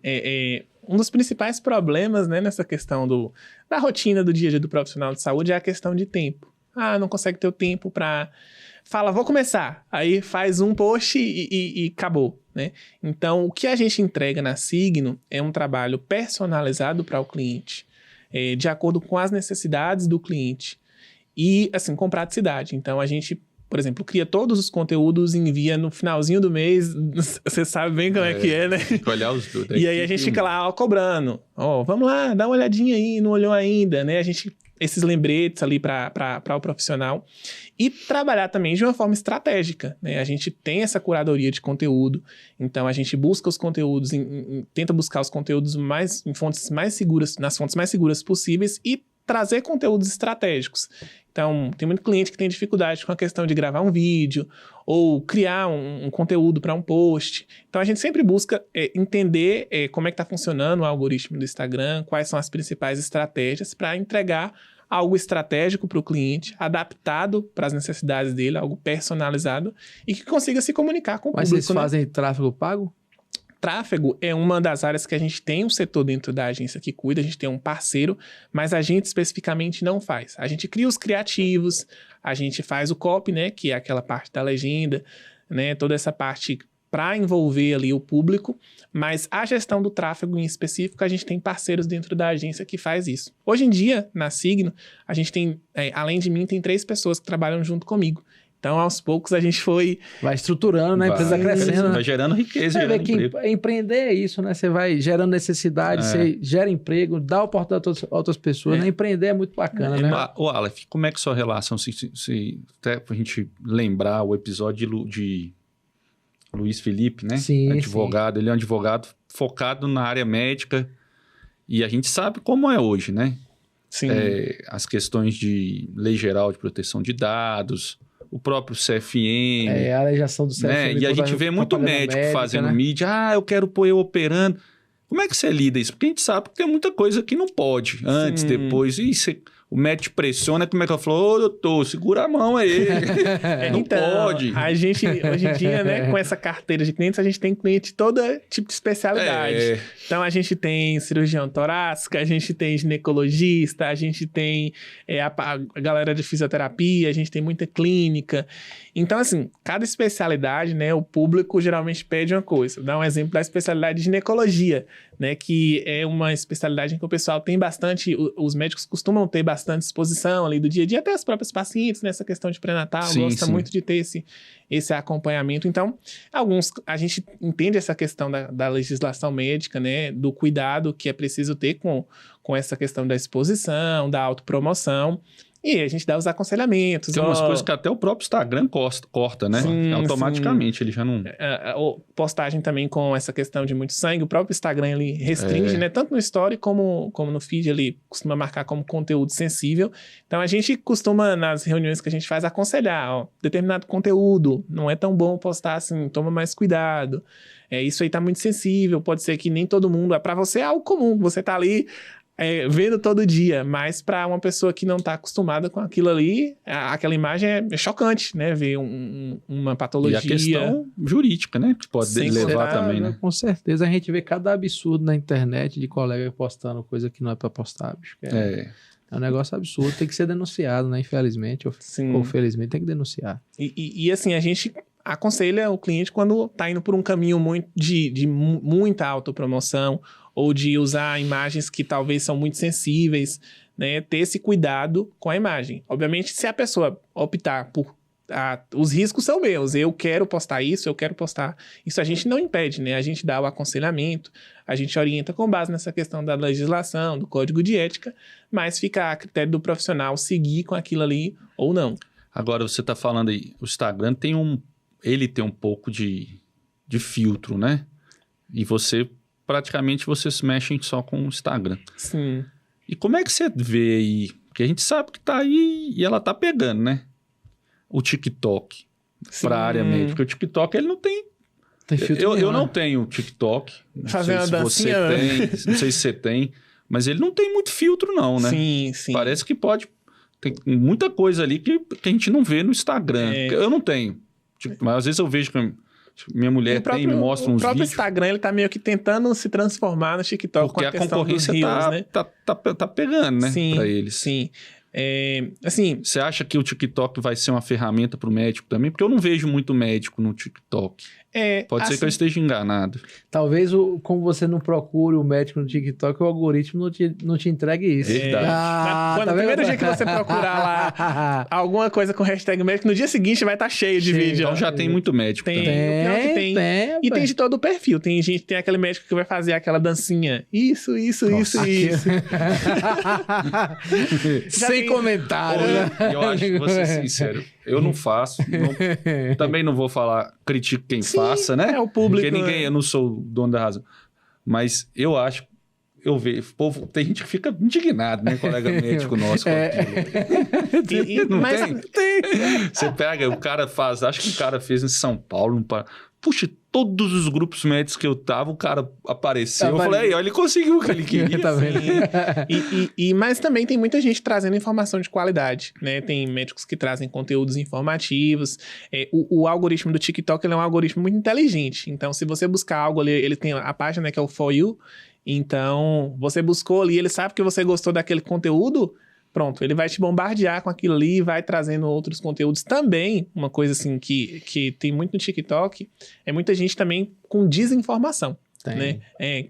[SPEAKER 3] Um dos principais problemas, né, nessa questão da rotina do dia a dia do profissional de saúde é a questão de tempo. Não consegue ter o tempo para... Fala, vou começar. Aí faz um post e acabou, né? Então, o que a gente entrega na Signo é um trabalho personalizado para o cliente, de acordo com as necessidades do cliente e, assim, com praticidade. Então, a gente, por exemplo, cria todos os conteúdos, envia no finalzinho do mês, você sabe bem como é que é, né?
[SPEAKER 1] Tem que olhar os dois.
[SPEAKER 3] E aí a gente fica lá, cobrando. Vamos lá, dá uma olhadinha aí, não olhou ainda, né? Esses lembretes ali para o profissional. E trabalhar também de uma forma estratégica, né? A gente tem essa curadoria de conteúdo, então a gente busca os conteúdos, tenta buscar os conteúdos em fontes mais seguras, nas fontes mais seguras possíveis e trazer conteúdos estratégicos. Então, tem muito cliente que tem dificuldade com a questão de gravar um vídeo ou criar um conteúdo para um post. Então, a gente sempre busca entender como é que está funcionando o algoritmo do Instagram, quais são as principais estratégias para entregar algo estratégico para o cliente, adaptado para as necessidades dele, algo personalizado e que consiga se comunicar com o público.
[SPEAKER 2] Mas vocês fazem tráfego pago?
[SPEAKER 3] Tráfego é uma das áreas que a gente tem um setor dentro da agência que cuida, a gente tem um parceiro, mas a gente especificamente não faz. A gente cria os criativos, a gente faz o copy, né, que é aquela parte da legenda, né, toda essa parte para envolver ali o público, mas a gestão do tráfego em específico, a gente tem parceiros dentro da agência que faz isso. Hoje em dia, na Signo, a gente tem, além de mim, tem 3 pessoas que trabalham junto comigo. Então, aos poucos, a gente foi...
[SPEAKER 2] Vai estruturando, né? A empresa vai crescendo, né?
[SPEAKER 1] Vai gerando riqueza,
[SPEAKER 2] Você vê
[SPEAKER 1] gerando
[SPEAKER 2] que
[SPEAKER 1] emprego.
[SPEAKER 2] empreender é isso, né? Você vai gerando necessidade, você gera emprego, dá oportunidade a outras pessoas, né? Empreender é muito bacana, né?
[SPEAKER 1] O Aleph, como é que sua relação, até pra gente lembrar o episódio de Luiz Felipe, né?
[SPEAKER 2] Sim,
[SPEAKER 1] advogado, ele é um advogado focado na área médica e a gente sabe como é hoje, né?
[SPEAKER 3] Sim.
[SPEAKER 1] As questões de Lei Geral de Proteção de Dados, o próprio CFM.
[SPEAKER 2] A alegação do CFM.
[SPEAKER 1] Né? E a gente vê muito médico
[SPEAKER 2] médica,
[SPEAKER 1] fazendo
[SPEAKER 2] né?
[SPEAKER 1] mídia, eu quero pôr eu operando. Como é que você lida isso? Porque a gente sabe que tem muita coisa que não pode, antes, depois. O médico te pressiona, como é que eu falo? Ô, doutor, segura a mão aí. Não pode.
[SPEAKER 3] A gente, hoje em dia, né, com essa carteira de clientes, a gente tem cliente de todo tipo de especialidade. Então, a gente tem cirurgião torácica, a gente tem ginecologista, a gente tem a galera de fisioterapia, a gente tem muita clínica. Então, assim, cada especialidade, né, o público geralmente pede uma coisa. Vou dar um exemplo da especialidade de ginecologia, né, que é uma especialidade em que o pessoal tem bastante, os médicos costumam ter bastante exposição ali do dia a dia, até as próprias pacientes nessa questão de pré-natal, gosta muito de ter esse acompanhamento. Então, a gente entende essa questão da legislação médica, né, do cuidado que é preciso ter com essa questão da exposição, da autopromoção. E a gente dá os aconselhamentos.
[SPEAKER 1] Tem umas coisas que até o próprio Instagram corta, né?
[SPEAKER 3] Sim,
[SPEAKER 1] automaticamente, ele já não...
[SPEAKER 3] Postagem também com essa questão de muito sangue, o próprio Instagram ele restringe, né? Tanto no story como no feed, ele costuma marcar como conteúdo sensível. Então, a gente costuma, nas reuniões que a gente faz, aconselhar, determinado conteúdo não é tão bom postar assim, toma mais cuidado. Isso aí tá muito sensível, pode ser que nem todo mundo... Para você é algo comum, você tá ali... vendo todo dia, mas para uma pessoa que não está acostumada com aquilo ali, aquela imagem é chocante, né? Ver uma patologia.
[SPEAKER 1] E a questão jurídica, né? Que pode levar também, né?
[SPEAKER 2] Com certeza, a gente vê cada absurdo na internet de colega postando coisa que não é para postar, bicho. É um negócio absurdo, tem que ser denunciado, né? Infelizmente, ou felizmente, tem que denunciar.
[SPEAKER 3] E assim, a gente aconselha o cliente quando está indo por um caminho de muita autopromoção, ou de usar imagens que talvez são muito sensíveis, né? Ter esse cuidado com a imagem. Obviamente, se a pessoa optar por... os riscos são meus, eu quero postar isso, eu quero postar... Isso a gente não impede, né? A gente dá o aconselhamento, a gente orienta com base nessa questão da legislação, do código de ética, mas fica a critério do profissional seguir com aquilo ali ou não.
[SPEAKER 1] Agora, você está falando aí, o Instagram ele tem um pouco de filtro, né? E praticamente vocês mexem só com o Instagram.
[SPEAKER 3] Sim.
[SPEAKER 1] E como é que você vê aí? Porque a gente sabe que tá aí e ela tá pegando, né? O TikTok para a área médica. Porque o TikTok, ele não tem... Eu não tenho TikTok.
[SPEAKER 3] Fazendo a dancinha.
[SPEAKER 1] Não sei se você tem. Mas ele não tem muito filtro não, né?
[SPEAKER 3] Sim.
[SPEAKER 1] Parece que pode... Tem muita coisa ali que a gente não vê no Instagram. Eu não tenho. Mas às vezes eu vejo que... Minha mulher me mostra uns vídeos. O próprio
[SPEAKER 3] Instagram, ele tá meio que tentando se transformar no TikTok.
[SPEAKER 1] Porque
[SPEAKER 3] com a
[SPEAKER 1] concorrência
[SPEAKER 3] né?
[SPEAKER 1] tá pegando, né?
[SPEAKER 3] Sim,
[SPEAKER 1] pra eles.
[SPEAKER 3] Sim. Assim...
[SPEAKER 1] Você acha que o TikTok vai ser uma ferramenta pro médico também? Porque eu não vejo muito médico no TikTok. Pode ser que eu esteja enganado.
[SPEAKER 2] Talvez, como você não procure o médico no TikTok, o algoritmo não te entregue isso.
[SPEAKER 1] Verdade.
[SPEAKER 3] No primeiro dia que você procurar lá alguma coisa com hashtag médico, no dia seguinte vai estar cheio de vídeo.
[SPEAKER 1] Então já tem muito médico também.
[SPEAKER 3] Tem. E tem de todo o perfil. Tem aquele médico que vai fazer aquela dancinha. Isso.
[SPEAKER 2] Sem comentário.
[SPEAKER 1] Eu acho que vou ser sincero. Eu não faço. Também não vou falar, critico quem faça, né?
[SPEAKER 3] É o público.
[SPEAKER 1] Porque ninguém, eu não sou o dono da razão. Mas eu acho, eu vejo, povo, tem gente que fica indignado, né? Colega médico nosso com aquilo.
[SPEAKER 3] Mas
[SPEAKER 1] tem. Você pega, o cara faz, acho que o cara fez em São Paulo, puxa, todos os grupos médicos que eu tava, o cara apareceu. Eu falei, olha, ele conseguiu o que ele queria.
[SPEAKER 2] Tá vendo?
[SPEAKER 3] Mas também tem muita gente trazendo informação de qualidade, né? Tem médicos que trazem conteúdos informativos. O algoritmo do TikTok, ele é um algoritmo muito inteligente. Então, se você buscar algo ali, ele tem a página, né, que é o For You. Então, você buscou ali, ele sabe que você gostou daquele conteúdo, pronto, ele vai te bombardear com aquilo ali e vai trazendo outros conteúdos. Também, uma coisa assim que tem muito no TikTok, é muita gente também com desinformação. Né?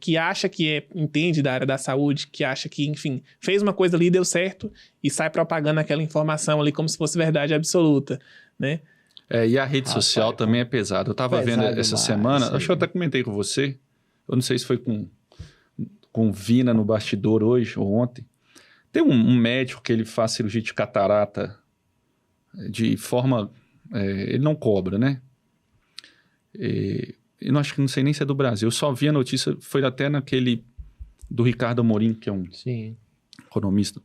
[SPEAKER 3] Que acha que entende da área da saúde, que acha que, enfim, fez uma coisa ali, deu certo, e sai propagando aquela informação ali como se fosse verdade absoluta, né?
[SPEAKER 1] E a rede social também é pesada. Eu tava vendo essa semana, acho que eu até comentei com você, eu não sei se foi com Vina no bastidor hoje ou ontem. Tem um médico que ele faz cirurgia de catarata de forma... ele não cobra, né? Eu não sei nem se é do Brasil. Eu só vi a notícia, foi até naquele do Ricardo Amorim, que é um economista.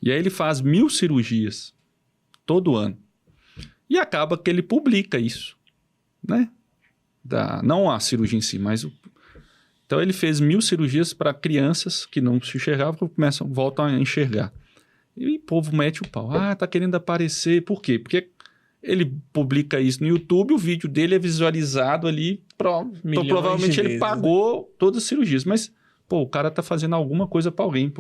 [SPEAKER 1] E aí ele faz 1000 cirurgias todo ano. E acaba que ele publica isso, né? Não a cirurgia em si, mas... Então ele fez 1000 cirurgias para crianças que não se enxergavam, voltam a enxergar. E o povo mete o pau. Tá querendo aparecer. Por quê? Porque ele publica isso no YouTube, o vídeo dele é visualizado ali, então provavelmente ele pagou todas as cirurgias. Mas, o cara tá fazendo alguma coisa para alguém,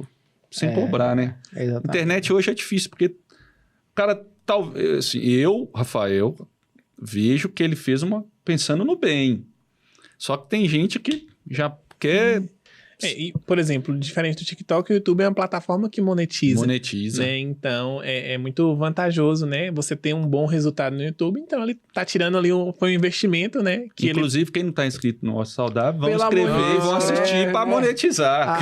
[SPEAKER 1] sem cobrar, né?
[SPEAKER 2] Exatamente.
[SPEAKER 1] Internet hoje é difícil, porque o cara, talvez, assim, Rafael, vejo que ele fez pensando no bem. Só que tem gente que já quer...
[SPEAKER 3] por exemplo, diferente do TikTok, o YouTube é uma plataforma que monetiza. Né? Então, é muito vantajoso, né? Você ter um bom resultado no YouTube. Então, ele tá tirando ali foi um investimento, né?
[SPEAKER 1] Inclusive, quem não tá inscrito no Osso Saudável, vão inscrever e vão assistir para monetizar.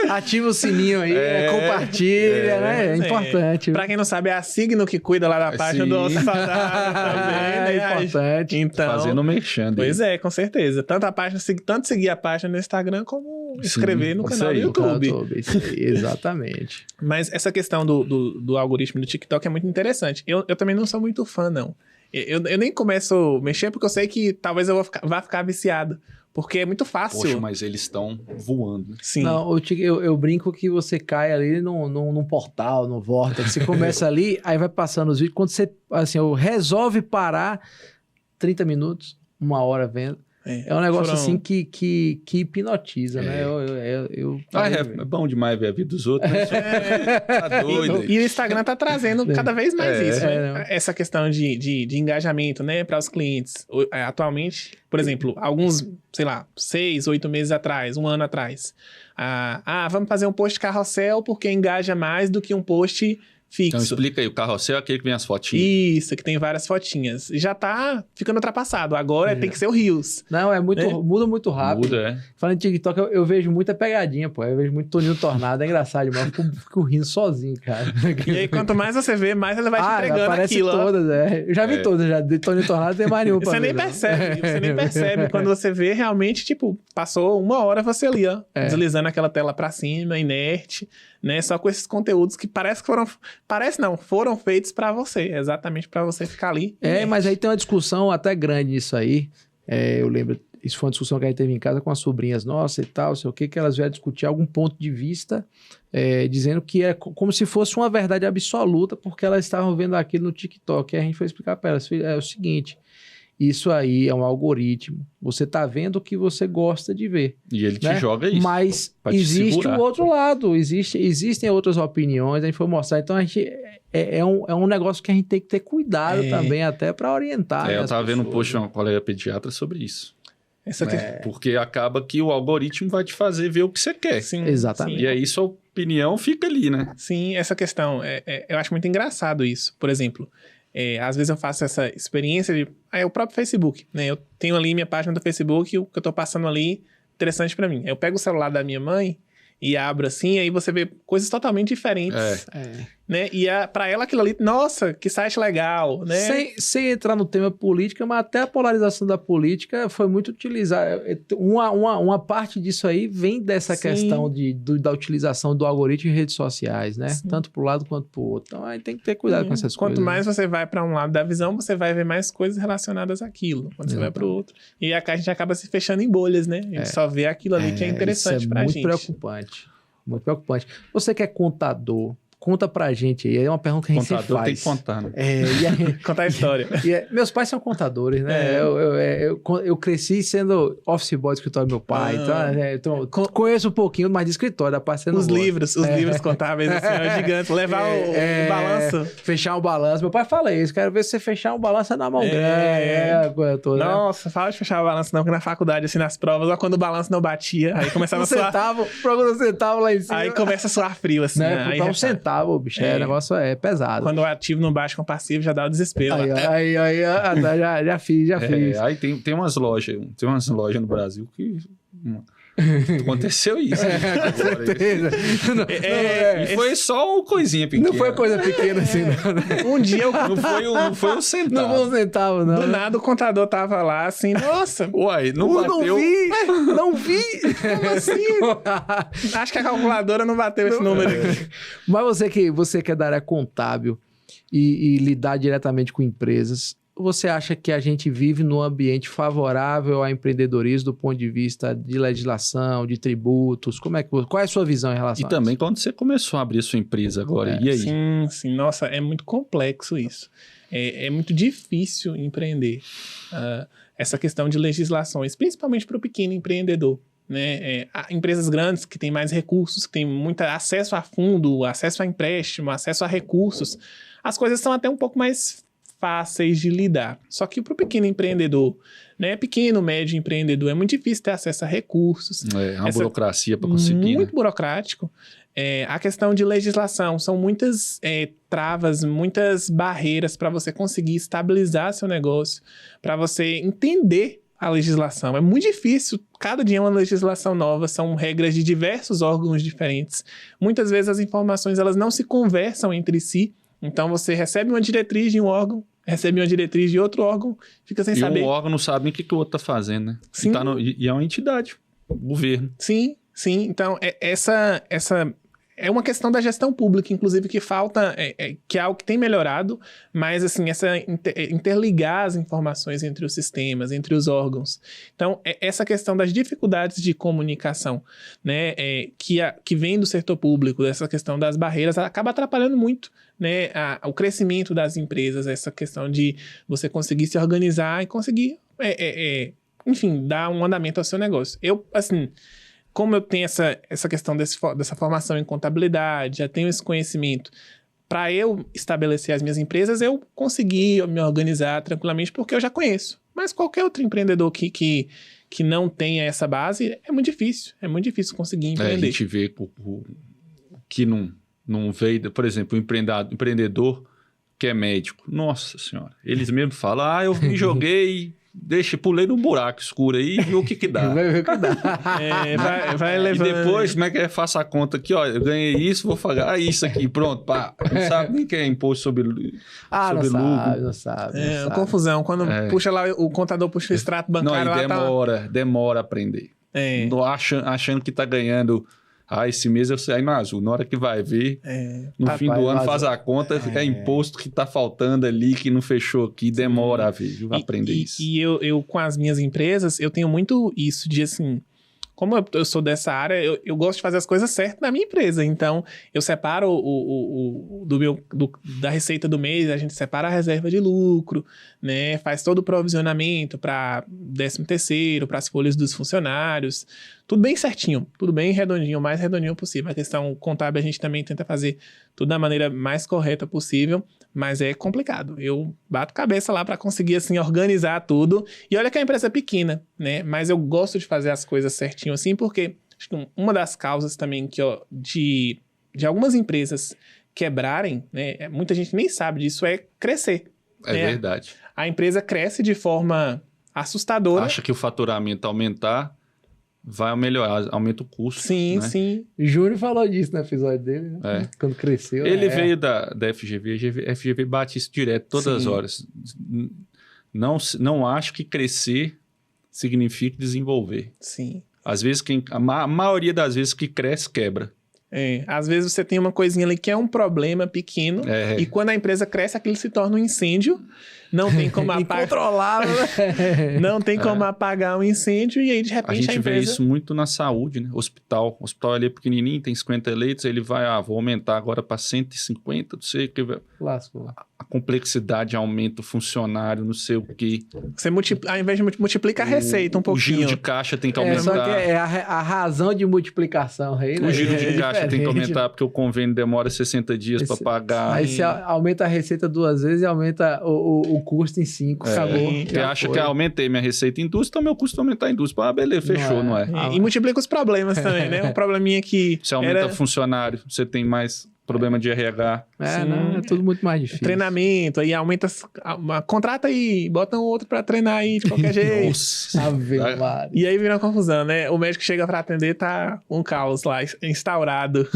[SPEAKER 2] Ativa o sininho aí, compartilha, né? É importante.
[SPEAKER 3] Para quem não sabe, é a Signo que cuida lá da página do Osso Saudável também, né?
[SPEAKER 2] É importante.
[SPEAKER 1] Então, fazendo merchan.
[SPEAKER 3] Pois com certeza. Tanto seguir a página no Instagram como inscrever no canal do YouTube.
[SPEAKER 2] Exatamente.
[SPEAKER 3] Mas essa questão do algoritmo do TikTok é muito interessante. Eu também não sou muito fã, não. Eu nem começo a mexer porque eu sei que talvez eu vá ficar viciado. Porque é muito fácil.
[SPEAKER 1] Poxa, mas eles estão voando.
[SPEAKER 3] Sim.
[SPEAKER 2] Não, eu brinco que você cai ali num portal, no vórtice. Você começa ali, aí vai passando os vídeos. Quando você, assim, resolve parar 30 minutos, 1 hora vendo. É um negócio assim que hipnotiza, né?
[SPEAKER 1] É bom demais ver a vida dos outros. Né? Tá doido.
[SPEAKER 3] E o Instagram tá trazendo cada vez mais isso, né? Essa questão de engajamento, né? Para os clientes. Atualmente, por exemplo, alguns, 6, 8 meses atrás, 1 ano atrás. Vamos fazer um post carrossel porque engaja mais do que um post... fixo.
[SPEAKER 1] Então explica aí, o carrossel é aquele que vem as fotinhas.
[SPEAKER 3] Isso, que tem várias fotinhas. Já tá ficando ultrapassado. Agora tem que ser o Reels.
[SPEAKER 2] Não, muda muito rápido.
[SPEAKER 1] Muda,
[SPEAKER 2] Falando de TikTok, eu vejo muita pegadinha, Eu vejo muito Toninho Tornado, é engraçado demais. Eu fico rindo sozinho, cara.
[SPEAKER 3] E aí, quanto mais você vê, mais ele vai te entregando
[SPEAKER 2] aparece
[SPEAKER 3] aquilo.
[SPEAKER 2] Todas, Eu já vi todas, já. De Toninho Tornado tem mais nenhum pra
[SPEAKER 3] Você nem percebe. Quando você vê, realmente, passou 1 hora você ali, deslizando aquela tela pra cima, inerte, né? Só com esses conteúdos que foram feitos pra você, exatamente pra você ficar ali.
[SPEAKER 2] Mas aí tem uma discussão até grande nisso aí. Eu lembro, isso foi uma discussão que a gente teve em casa com as sobrinhas nossas e tal, sei o que elas vieram discutir algum ponto de vista, dizendo que é como se fosse uma verdade absoluta, porque elas estavam vendo aquilo no TikTok. E a gente foi explicar para elas, é o seguinte... Isso aí é um algoritmo. Você tá vendo o que você gosta de ver.
[SPEAKER 1] E ele te joga isso.
[SPEAKER 2] Mas existe o outro lado. Existem outras opiniões. A gente foi mostrar. Então, a gente é um negócio que a gente tem que ter cuidado também, até para orientar.
[SPEAKER 1] Eu tava vendo um post de uma colega pediatra sobre isso. Porque acaba que o algoritmo vai te fazer ver o que você quer.
[SPEAKER 2] Sim, exatamente.
[SPEAKER 1] E aí sua opinião fica ali, né?
[SPEAKER 3] Sim, essa questão. Eu acho muito engraçado isso. Por exemplo... às vezes eu faço essa experiência de... o próprio Facebook, né? Eu tenho ali minha página do Facebook, o que eu tô passando ali, interessante pra mim. Eu pego o celular da minha mãe e abro assim, aí você vê coisas totalmente diferentes. Né? E pra ela aquilo ali, nossa, que site legal, né?
[SPEAKER 2] Sem entrar no tema política, mas até a polarização da política foi muito utilizada. Uma parte disso aí vem dessa questão da utilização do algoritmo em redes sociais, né? Sim. Tanto pro lado quanto pro outro. Então, aí tem que ter cuidado com essas coisas.
[SPEAKER 3] Quanto mais você vai para um lado da visão, você vai ver mais coisas relacionadas àquilo. Quando você vai pro outro. E a gente acaba se fechando em bolhas, né? A gente só vê aquilo ali que é interessante pra gente.
[SPEAKER 2] Muito preocupante. Você que é contador, conta pra gente aí, é uma pergunta que a gente sempre faz.
[SPEAKER 1] Tem que contar, né?
[SPEAKER 3] Contar a história.
[SPEAKER 2] Meus pais são contadores, né? Eu cresci sendo office boy do escritório do meu pai, então conheço um pouquinho mais de escritório, da parte
[SPEAKER 3] Os livros contábeis, assim, é gigante. Levar o balanço.
[SPEAKER 2] Fechar um balanço. Meu pai fala isso, quero ver você fechar um balanço na mão grande.
[SPEAKER 3] Nossa, fala de fechar o balanço não, porque na faculdade, assim, nas provas, ó, quando o balanço não batia, aí começava a suar.
[SPEAKER 2] Um centavo lá em cima.
[SPEAKER 3] Aí começa a suar frio, assim.
[SPEAKER 2] Né? Aí um centavo. sabe, o bicho, o negócio é pesado.
[SPEAKER 3] Quando o ativo não baixa com o passivo, já dá o desespero.
[SPEAKER 2] Aí, já fiz.
[SPEAKER 1] Aí tem umas lojas no Brasil que... Aconteceu isso.
[SPEAKER 2] Com certeza.
[SPEAKER 1] E foi só uma coisinha pequena.
[SPEAKER 2] Não foi coisa pequena assim, não.
[SPEAKER 3] Um dia
[SPEAKER 1] Não foi um centavo.
[SPEAKER 2] Não foi um centavo, não.
[SPEAKER 3] Do nada o contador tava lá assim, nossa.
[SPEAKER 1] Uai, não bateu.
[SPEAKER 2] Não vi.
[SPEAKER 3] Como assim? Acho que a calculadora não bateu esse número aqui.
[SPEAKER 2] Mas você que é da área contábil e lidar diretamente com empresas, você acha que a gente vive num ambiente favorável ao empreendedorismo do ponto de vista de legislação, de tributos? Qual é a sua visão em relação a isso?
[SPEAKER 1] E também quando você começou a abrir sua empresa agora, e aí?
[SPEAKER 3] Sim. Nossa, é muito complexo isso. É muito difícil empreender. Essa questão de legislações, principalmente para o pequeno empreendedor. Né? Empresas grandes que têm mais recursos, que têm muito acesso a fundo, acesso a empréstimo, acesso a recursos, as coisas são até um pouco mais fáceis de lidar. Só que para o pequeno empreendedor, né, pequeno, médio empreendedor, é muito difícil ter acesso a recursos.
[SPEAKER 1] É uma burocracia para conseguir.
[SPEAKER 3] Muito burocrático. A questão de legislação, são muitas travas, muitas barreiras para você conseguir estabilizar seu negócio, para você entender a legislação. É muito difícil, cada dia é uma legislação nova, são regras de diversos órgãos diferentes. Muitas vezes as informações elas não se conversam entre si, então você recebe uma diretriz de um órgão, recebe uma diretriz de outro órgão, fica sem saber.
[SPEAKER 1] E o órgão não sabe nem o que o outro está fazendo, né?
[SPEAKER 3] Sim.
[SPEAKER 1] E é uma entidade, o governo.
[SPEAKER 3] Sim. Então, essa é uma questão da gestão pública, inclusive, que falta, que é algo que tem melhorado, mas, assim, interligar as informações entre os sistemas, entre os órgãos. Então, essa questão das dificuldades de comunicação, né, que vem do setor público, dessa questão das barreiras, acaba atrapalhando muito, né, o crescimento das empresas, essa questão de você conseguir se organizar e conseguir, enfim, dar um andamento ao seu negócio. Eu, assim... Como eu tenho essa questão dessa formação em contabilidade, já tenho esse conhecimento, para eu estabelecer as minhas empresas, eu consegui me organizar tranquilamente porque eu já conheço. Mas qualquer outro empreendedor que não tenha essa base, é muito difícil conseguir empreender.
[SPEAKER 1] A gente vê o que não veio, por exemplo, o empreendedor que é médico. Nossa Senhora, eles mesmos falam, eu me joguei... pulei num buraco escuro aí e vi o que dá.
[SPEAKER 2] Vai ver o que dá.
[SPEAKER 3] Vai levando.
[SPEAKER 1] E depois, como é que faço a conta aqui? Ó, eu ganhei isso, vou pagar isso aqui, pronto, pá. Não sabe nem que é imposto sobre lucro.
[SPEAKER 2] Não sabe.
[SPEAKER 3] Confusão. Quando puxa lá, o contador puxa o extrato bancário...
[SPEAKER 1] Não, demora a aprender. Achando que tá ganhando... esse mês eu saí no azul. Na hora que vai ver, no fim do ano faz a conta, é imposto que tá faltando ali, que não fechou aqui, demora a ver, viu? Aprender isso.
[SPEAKER 3] E eu, com as minhas empresas, eu tenho muito isso de, assim... Como eu sou dessa área, eu gosto de fazer as coisas certas na minha empresa. Então, eu separo da receita do mês, a gente separa a reserva de lucro, né? Faz todo o provisionamento para 13º, para as folhas dos funcionários. Tudo bem certinho, tudo bem redondinho, o mais redondinho possível. A questão contábil a gente também tenta fazer tudo da maneira mais correta possível, mas é complicado. Eu bato cabeça lá para conseguir, assim, organizar tudo. E olha que a empresa é pequena, né? Mas eu gosto de fazer as coisas certinho assim, porque acho que uma das causas também de algumas empresas quebrarem, né? Muita gente nem sabe disso, é crescer.
[SPEAKER 1] É verdade.
[SPEAKER 3] A empresa cresce de forma assustadora.
[SPEAKER 1] Acha que o faturamento aumentar... vai melhorar, aumenta o custo.
[SPEAKER 3] Sim,
[SPEAKER 1] né?
[SPEAKER 3] sim.
[SPEAKER 2] Júnior falou disso no episódio dele, né? Quando cresceu.
[SPEAKER 1] Ele veio da FGV, a FGV bate isso direto todas as horas. Não acho que crescer significa desenvolver.
[SPEAKER 3] Sim.
[SPEAKER 1] Às vezes, a maioria das vezes que cresce, quebra.
[SPEAKER 3] Às vezes você tem uma coisinha ali que é um problema pequeno, e quando a empresa cresce, aquilo se torna um incêndio. Não tem como apagar.
[SPEAKER 2] Incontrolável.
[SPEAKER 3] Não tem como apagar um incêndio, e aí de repente
[SPEAKER 1] a gente
[SPEAKER 3] empresa...
[SPEAKER 1] vê isso muito na saúde, né? Hospital ali é pequenininho, tem 50 leitos, ele vai, vou aumentar agora para 150, não sei o que.
[SPEAKER 2] Lascou.
[SPEAKER 1] A complexidade aumenta, o funcionário, não sei o que.
[SPEAKER 3] Você ao invés de multiplicar a receita um pouquinho.
[SPEAKER 1] O giro de caixa tem que aumentar.
[SPEAKER 2] Só que é a razão de multiplicação aí, né?
[SPEAKER 1] O giro de caixa tem que aumentar, porque o convênio demora 60 dias para pagar.
[SPEAKER 2] Aí você aumenta a receita 2 vezes e aumenta o custo em 5, acabou.
[SPEAKER 1] Você acha que aumentei minha receita em indústria, então meu custo vai aumentar em indústria. Beleza, fechou, não é?
[SPEAKER 3] E multiplica os problemas também, né? Um probleminha que...
[SPEAKER 1] Você aumenta funcionário, você tem mais problema de RH.
[SPEAKER 2] Não, é tudo muito mais difícil.
[SPEAKER 3] Treinamento, aí aumenta, contrata aí, bota um outro pra treinar aí de qualquer jeito.
[SPEAKER 1] Nossa.
[SPEAKER 2] Ave Maria.
[SPEAKER 3] E aí vira uma confusão, né? O médico chega pra atender, tá um caos lá, instaurado.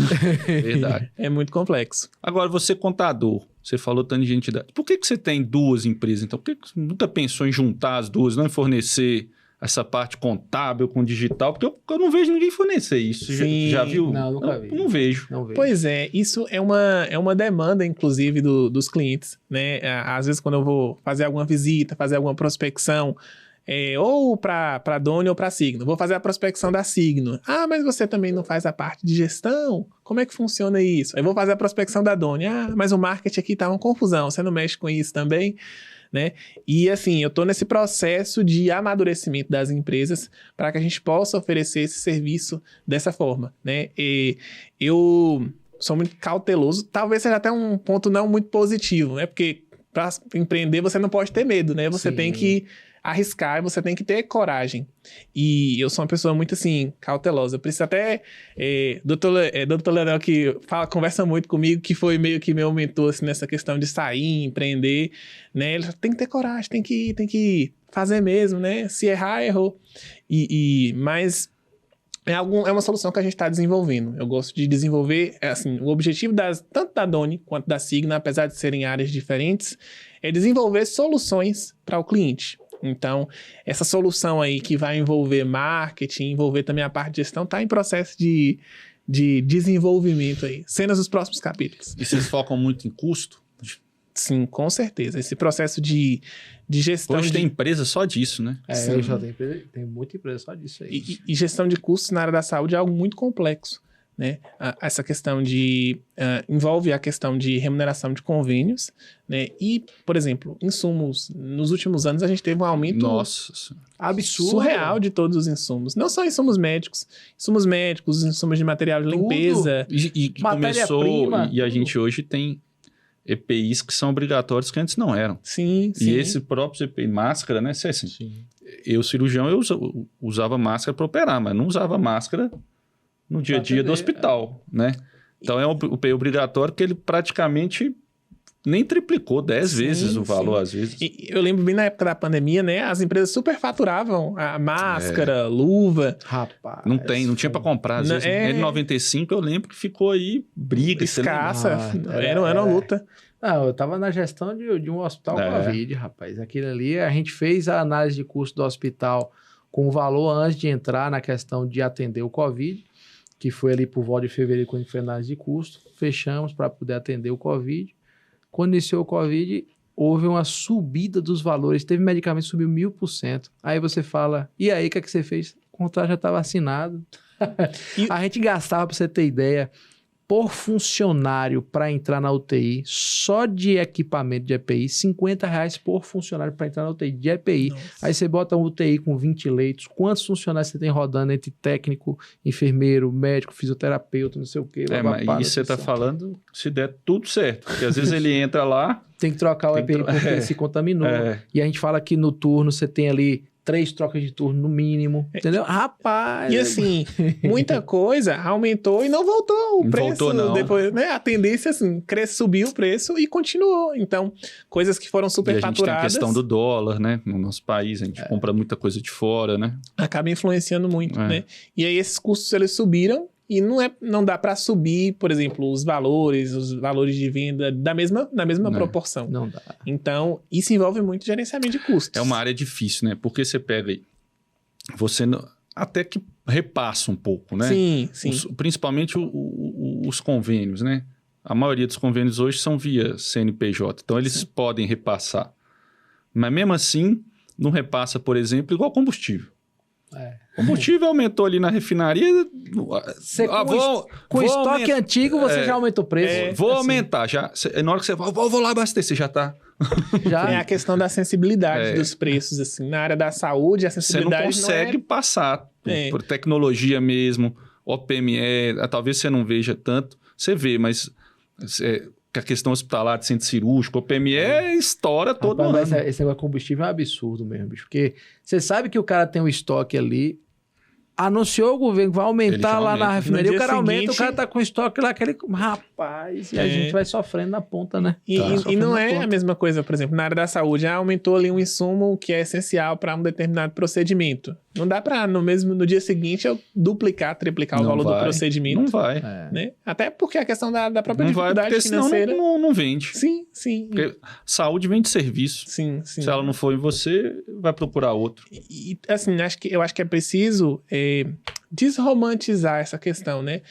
[SPEAKER 1] Verdade.
[SPEAKER 3] É muito complexo.
[SPEAKER 1] Agora, você contador, você falou tanto de entidade. Por que você tem 2 empresas, então? Por que você nunca pensou em juntar as 2, não em fornecer essa parte contábil com digital? Porque eu não vejo ninguém fornecer isso.
[SPEAKER 3] Sim.
[SPEAKER 1] Já viu?
[SPEAKER 2] Não, nunca vi.
[SPEAKER 1] Não vejo.
[SPEAKER 2] Não vejo.
[SPEAKER 3] Pois é, isso é uma demanda, inclusive, dos clientes, né? Às vezes, quando eu vou fazer alguma visita, fazer alguma prospecção, ou para Doni ou para Signo, vou fazer a prospecção da Signo. Ah, mas você também não faz a parte de gestão? Como é que funciona isso? Aí vou fazer a prospecção da Doni. Ah, mas o marketing aqui tá uma confusão, você não mexe com isso também? Né? E assim, eu estou nesse processo de amadurecimento das empresas para que a gente possa oferecer esse serviço dessa forma, né? E eu sou muito cauteloso, talvez seja até um ponto não muito positivo, né? Porque para empreender você não pode ter medo, né? Você tem que arriscar, você tem que ter coragem. E eu sou uma pessoa muito, assim, cautelosa. Eu preciso até... Dr. Leonel, que conversa muito comigo, que foi meio que meu mentor, assim, nessa questão de sair, empreender, né? Ele tem que ter coragem, tem que fazer mesmo, né? Se errar, errou. Mas é uma solução que a gente está desenvolvendo. Eu gosto de desenvolver, assim, o objetivo tanto da Doni quanto da Signa, apesar de serem áreas diferentes, é desenvolver soluções para o cliente. Então, essa solução aí que vai envolver marketing, envolver também a parte de gestão, está em processo de desenvolvimento aí. Cenas dos próximos capítulos.
[SPEAKER 1] E vocês focam muito em custo?
[SPEAKER 3] Sim, com certeza. Esse processo de gestão...
[SPEAKER 1] Hoje tem empresa só disso, né?
[SPEAKER 2] Eu já tem muita empresa só disso aí.
[SPEAKER 3] E gestão de custos na área da saúde é algo muito complexo, né? Essa questão envolve a questão de remuneração de convênios, né? E, por exemplo, insumos. Nos últimos anos a gente teve um aumento
[SPEAKER 2] absurdo,
[SPEAKER 3] surreal de todos os insumos. Não só insumos médicos, insumos de material de limpeza.
[SPEAKER 1] E começou, e a gente hoje tem EPIs que são obrigatórios que antes não eram.
[SPEAKER 3] Sim.
[SPEAKER 1] E esse próprio EPI, máscara, né? Assim, eu, cirurgião, eu usava máscara para operar, mas não usava máscara no dia a dia do hospital, né? Então é um EPI obrigatório que ele praticamente nem triplicou 10 vezes o valor, às vezes.
[SPEAKER 3] E eu lembro bem na época da pandemia, né? As empresas superfaturavam a máscara, luva.
[SPEAKER 2] Rapaz.
[SPEAKER 1] Não tinha para comprar. Às vezes, N95 eu lembro que ficou aí briga.
[SPEAKER 3] Escassa. Era uma luta.
[SPEAKER 2] Não, eu estava na gestão de um hospital Covid, rapaz. Aquilo ali, a gente fez a análise de custo do hospital com o valor antes de entrar na questão de atender o Covid, que foi ali por volta de fevereiro, quando foi a análise de custo. Fechamos para poder atender o Covid. Quando iniciou o Covid, houve uma subida dos valores. Teve medicamento que subiu 1000%. Aí você fala, e aí, o que é que você fez? O contrato já estava assinado. A gente gastava, para você ter ideia, por funcionário para entrar na UTI, só de equipamento de EPI, R$50 por funcionário para entrar na UTI de EPI. Nossa. Aí você bota um UTI com 20 leitos, quantos funcionários você tem rodando entre técnico, enfermeiro, médico, fisioterapeuta, não sei o quê.
[SPEAKER 1] Mas isso você está falando se der tudo certo, porque às vezes ele entra lá...
[SPEAKER 2] Tem que trocar o EPI porque ele se contaminou. E a gente fala que no turno você tem ali 3 trocas de turno no mínimo, entendeu? Rapaz!
[SPEAKER 3] E assim, muita coisa aumentou e não voltou o preço.
[SPEAKER 1] Voltou, não.
[SPEAKER 3] Depois, né? A tendência, assim, subiu o preço e continuou. Então, coisas que foram superfaturadas...
[SPEAKER 1] E a gente tem a questão do dólar, né? No nosso país, a gente compra muita coisa de fora, né?
[SPEAKER 3] Acaba influenciando muito, né? E aí, esses custos, eles subiram e não dá para subir, por exemplo, os valores de venda na mesma proporção.
[SPEAKER 2] Não dá.
[SPEAKER 3] Então, isso envolve muito gerenciamento de custos.
[SPEAKER 1] É uma área difícil, né? Porque você pega aí, você até que repassa um pouco, né?
[SPEAKER 3] Sim.
[SPEAKER 1] Principalmente os convênios, né? A maioria dos convênios hoje são via CNPJ, então eles podem repassar. Mas mesmo assim, não repassa, por exemplo, igual combustível. O combustível aumentou ali na refinaria.
[SPEAKER 2] Com estoque antigo, você já aumentou o preço.
[SPEAKER 1] Vou aumentar. Já, na hora que você vai, vou lá abastecer, já tá.
[SPEAKER 3] É a questão da sensibilidade dos preços. Assim. Na área da saúde, a sensibilidade
[SPEAKER 1] você não consegue passar por tecnologia mesmo, OPME. Talvez você não veja tanto. Você vê, mas... a questão hospitalar de centro cirúrgico, o PME estoura todo ano.
[SPEAKER 2] Esse negócio de combustível é um absurdo mesmo, bicho. Porque você sabe que o cara tem um estoque ali, anunciou o governo que vai aumentar lá na refinaria, o cara aumenta, o cara tá com estoque lá, aquele... Rapaz, Rapaz, e a gente vai sofrendo na ponta, né?
[SPEAKER 3] E
[SPEAKER 2] Sofrendo
[SPEAKER 3] não
[SPEAKER 2] na
[SPEAKER 3] é
[SPEAKER 2] ponta.
[SPEAKER 3] a mesma coisa, por exemplo, na área da saúde, aumentou ali um insumo que é essencial para um determinado procedimento. Não dá para no dia seguinte eu duplicar, triplicar o
[SPEAKER 1] Não
[SPEAKER 3] valor do
[SPEAKER 1] vai,
[SPEAKER 3] procedimento.
[SPEAKER 1] Não vai.
[SPEAKER 3] Né? Até porque a questão da própria
[SPEAKER 1] Não vai,
[SPEAKER 3] dificuldade
[SPEAKER 1] porque senão
[SPEAKER 3] financeira.
[SPEAKER 1] não vende.
[SPEAKER 3] Sim.
[SPEAKER 1] Porque saúde vem de serviço.
[SPEAKER 3] Sim.
[SPEAKER 1] Se ela não for em você, vai procurar outro.
[SPEAKER 3] E assim, eu acho que é preciso desromantizar essa questão, né?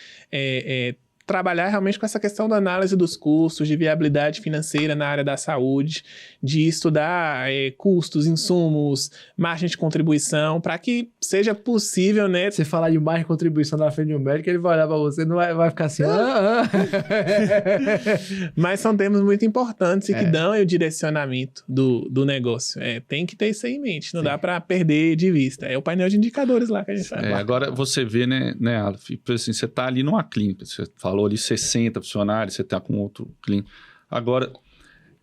[SPEAKER 3] Trabalhar realmente com essa questão da análise dos custos, de viabilidade financeira na área da saúde, de estudar custos, insumos, margem de contribuição, para que seja possível, né?
[SPEAKER 2] Você falar de mais contribuição na frente de um médico, ele vai olhar pra você e não vai ficar assim.
[SPEAKER 3] Mas são termos muito importantes e que dão o direcionamento do negócio. Tem que ter isso aí em mente, não dá para perder de vista. É o painel de indicadores lá que a gente faz.
[SPEAKER 1] Agora você vê, né, Aleph, assim, você está ali numa clínica, você falou ali 60 funcionários, você está com outro clínico. Agora,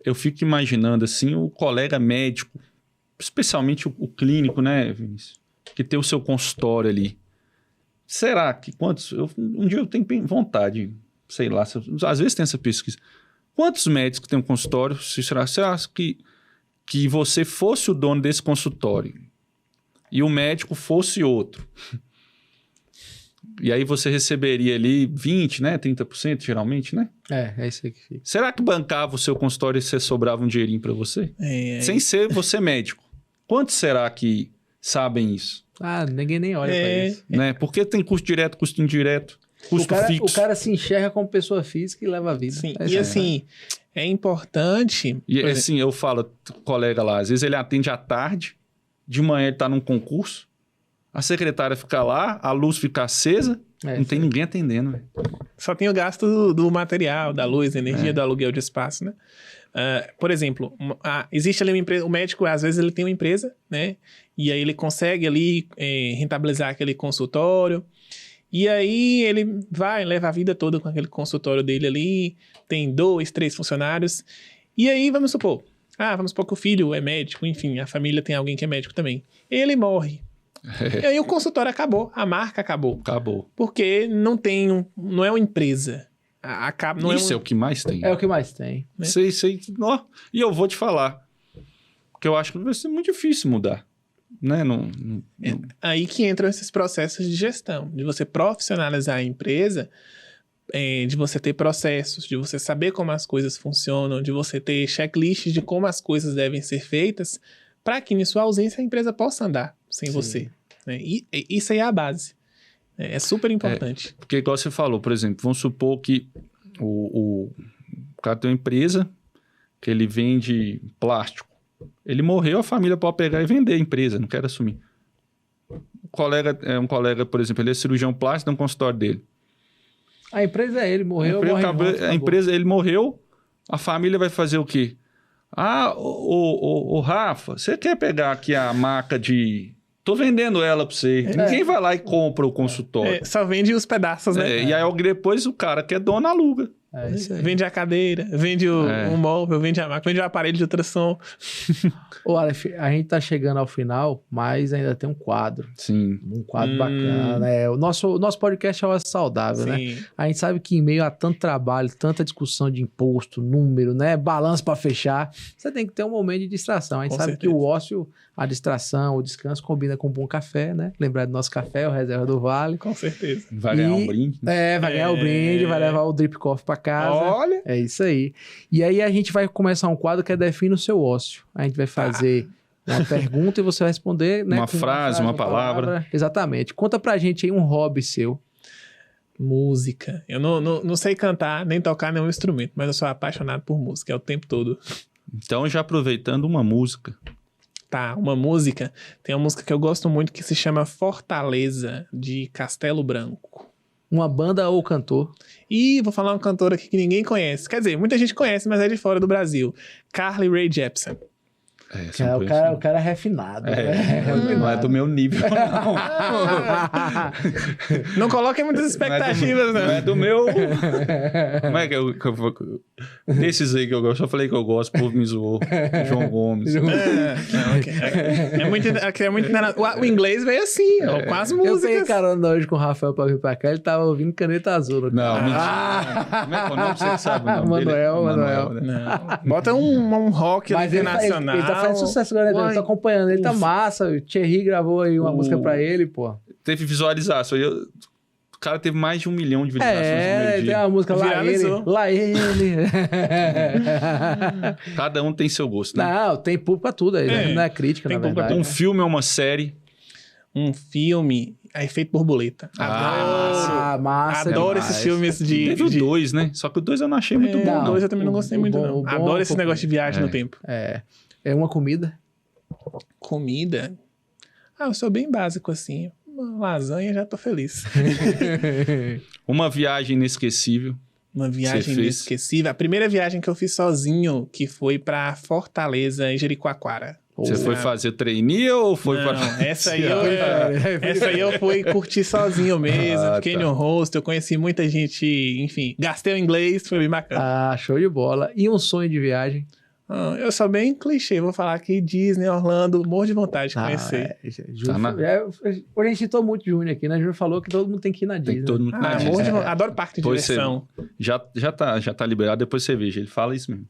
[SPEAKER 1] eu fico imaginando assim, o colega médico, especialmente o clínico, né, Vinícius, que tem o seu consultório ali. Será que um dia eu tenho vontade, sei lá, às vezes tem essa pesquisa. Quantos médicos tem um consultório? Será que você fosse o dono desse consultório e o médico fosse outro? E aí você receberia ali 20%, né? 30% geralmente, né?
[SPEAKER 2] É isso aí que fica.
[SPEAKER 1] Será que bancava o seu consultório e você sobrava um dinheirinho para você? Sem ser você médico. Quantos será que sabem isso?
[SPEAKER 2] Ninguém nem olha pra isso.
[SPEAKER 1] Né? Porque tem custo direto, custo indireto, custo fixo.
[SPEAKER 2] O cara se enxerga como pessoa física e leva a vida.
[SPEAKER 3] Sim. E assim, é importante...
[SPEAKER 1] E assim, eu falo, colega lá, às vezes ele atende à tarde, de manhã ele tá num concurso, a secretária fica lá, a luz fica acesa, não tem ninguém atendendo. Véio.
[SPEAKER 3] Só tem o gasto do material, da luz, da energia, do aluguel de espaço, né? Por exemplo, existe ali uma empresa, o médico, às vezes, ele tem uma empresa, né? E aí ele consegue ali rentabilizar aquele consultório. E aí ele leva a vida toda com aquele consultório dele ali, tem 2, 3 funcionários. E aí, vamos supor que o filho é médico, enfim, a família tem alguém que é médico também. Ele morre. E aí o consultório acabou, a marca acabou.
[SPEAKER 1] Acabou.
[SPEAKER 3] Porque não é uma empresa.
[SPEAKER 1] Isso é o que mais tem.
[SPEAKER 2] É o que mais tem.
[SPEAKER 1] Né? Sei. E eu vou te falar, porque eu acho que vai ser muito difícil mudar. Né?
[SPEAKER 3] Aí que entram esses processos de gestão, de você profissionalizar a empresa, de você ter processos, de você saber como as coisas funcionam, de você ter checklists de como as coisas devem ser feitas, para que, em sua ausência, a empresa possa andar sem você. Né? E isso aí é a base. É super importante.
[SPEAKER 1] Porque, igual você falou, por exemplo, vamos supor que o cara tem uma empresa que ele vende plástico. Ele morreu, a família pode pegar e vender a empresa, não quer assumir. Um colega, por exemplo, ele é cirurgião plástico, tem um consultório dele.
[SPEAKER 2] A empresa é ele, morreu,
[SPEAKER 1] ele morreu, a família vai fazer o quê? Rafa, você quer pegar aqui a maca de... Tô vendendo ela pra você. Ninguém vai lá e compra o consultório.
[SPEAKER 3] Só vende os pedaços, né?
[SPEAKER 1] E aí depois o cara que é dono aluga.
[SPEAKER 2] Isso aí.
[SPEAKER 3] Vende a cadeira, vende o móvel, vende a máquina, vende o aparelho de ultrassom.
[SPEAKER 2] Ô, Aleph, a gente tá chegando ao final, mas ainda tem um quadro.
[SPEAKER 1] Sim.
[SPEAKER 2] Um quadro bacana, né? O nosso podcast é uma saudável, né? A gente sabe que em meio a tanto trabalho, tanta discussão de imposto, número, né? Balanço para fechar, você tem que ter um momento de distração. A gente sabe que o ócio, a distração, o descanso combina com um bom café, né? Lembrar do nosso café, o Reserva do Vale.
[SPEAKER 3] Com certeza.
[SPEAKER 1] Vai ganhar um brinde.
[SPEAKER 2] Vai ganhar o brinde, vai levar o Drip Coffee pra casa.
[SPEAKER 3] Olha!
[SPEAKER 2] É isso aí. E aí a gente vai começar um quadro que é Define o Seu Ócio. A gente vai fazer uma pergunta e você vai responder, né?
[SPEAKER 1] Uma frase, uma palavra.
[SPEAKER 2] Exatamente. Conta pra gente aí um hobby seu.
[SPEAKER 3] Música. Eu não sei cantar, nem tocar nenhum instrumento, mas eu sou apaixonado por música, é o tempo todo.
[SPEAKER 1] Então, já aproveitando uma música.
[SPEAKER 3] Uma música. Tem uma música que eu gosto muito que se chama Fortaleza, de Castelo Branco.
[SPEAKER 2] Uma banda ou cantor?
[SPEAKER 3] E vou falar uma cantora aqui que ninguém conhece. Quer dizer, muita gente conhece, mas é de fora do Brasil. Carly Rae Jepsen.
[SPEAKER 2] O cara é refinado.
[SPEAKER 1] Não é do meu nível, não.
[SPEAKER 3] Não coloquem muitas expectativas,
[SPEAKER 1] Não é do meu... Como é que eu desses aí que eu gosto, eu falei que eu gosto, o povo me zoou. João Gomes.
[SPEAKER 3] É muito... O inglês veio assim, com as músicas.
[SPEAKER 2] Eu peguei carona hoje com o Rafael pra vir pra cá, ele tava ouvindo Caneta Azul.
[SPEAKER 1] Não, mentira. Como é que é o nome? Você que sabe o nome
[SPEAKER 2] Manuel.
[SPEAKER 1] dele?
[SPEAKER 3] Não. Bota um rock
[SPEAKER 2] Mas
[SPEAKER 3] internacional.
[SPEAKER 2] Ele tá fazendo sucesso, galera. Eu tô acompanhando. Ele tá massa. O Thierry gravou aí uma música pra ele, pô.
[SPEAKER 1] Teve visualização. O cara teve mais de 1 milhão de visualizações no primeiro dia.
[SPEAKER 2] Tem uma música Lá Ele.
[SPEAKER 1] Cada um tem seu gosto, né?
[SPEAKER 2] Não, tem público pra tudo aí, né? Não é crítica, na verdade.
[SPEAKER 1] Um filme ou uma série?
[SPEAKER 3] Um filme... Efeito Borboleta.
[SPEAKER 2] Massa.
[SPEAKER 3] Adoro esses filmes de...
[SPEAKER 1] Teve o 2, né? Só que o 2 eu não achei muito bom.
[SPEAKER 3] O 2 eu também não gostei muito, não. Adoro esse negócio de viagem no tempo.
[SPEAKER 2] É uma comida?
[SPEAKER 3] Comida? Eu sou bem básico, assim. Uma lasanha, já tô feliz.
[SPEAKER 1] Uma viagem inesquecível.
[SPEAKER 3] Uma viagem inesquecível. A primeira viagem que eu fiz sozinho, que foi pra Fortaleza, em Jericoacoara.
[SPEAKER 1] Você foi fazer trainee ou foi
[SPEAKER 3] para... Essa aí eu fui curtir sozinho mesmo. Fiquei no hostel, conheci muita gente, enfim. Gastei o inglês, foi bem bacana.
[SPEAKER 2] Show de bola. E um sonho de viagem?
[SPEAKER 3] Eu sou bem clichê, vou falar aqui Disney, Orlando, morro de vontade de conhecer.
[SPEAKER 2] Hoje a gente citou muito Júnior aqui, né? Júnior falou que todo mundo tem que ir na Disney.
[SPEAKER 1] Todo mundo na Disney.
[SPEAKER 3] Adoro parque de diversão.
[SPEAKER 1] Já tá liberado, depois você veja. Ele fala isso mesmo.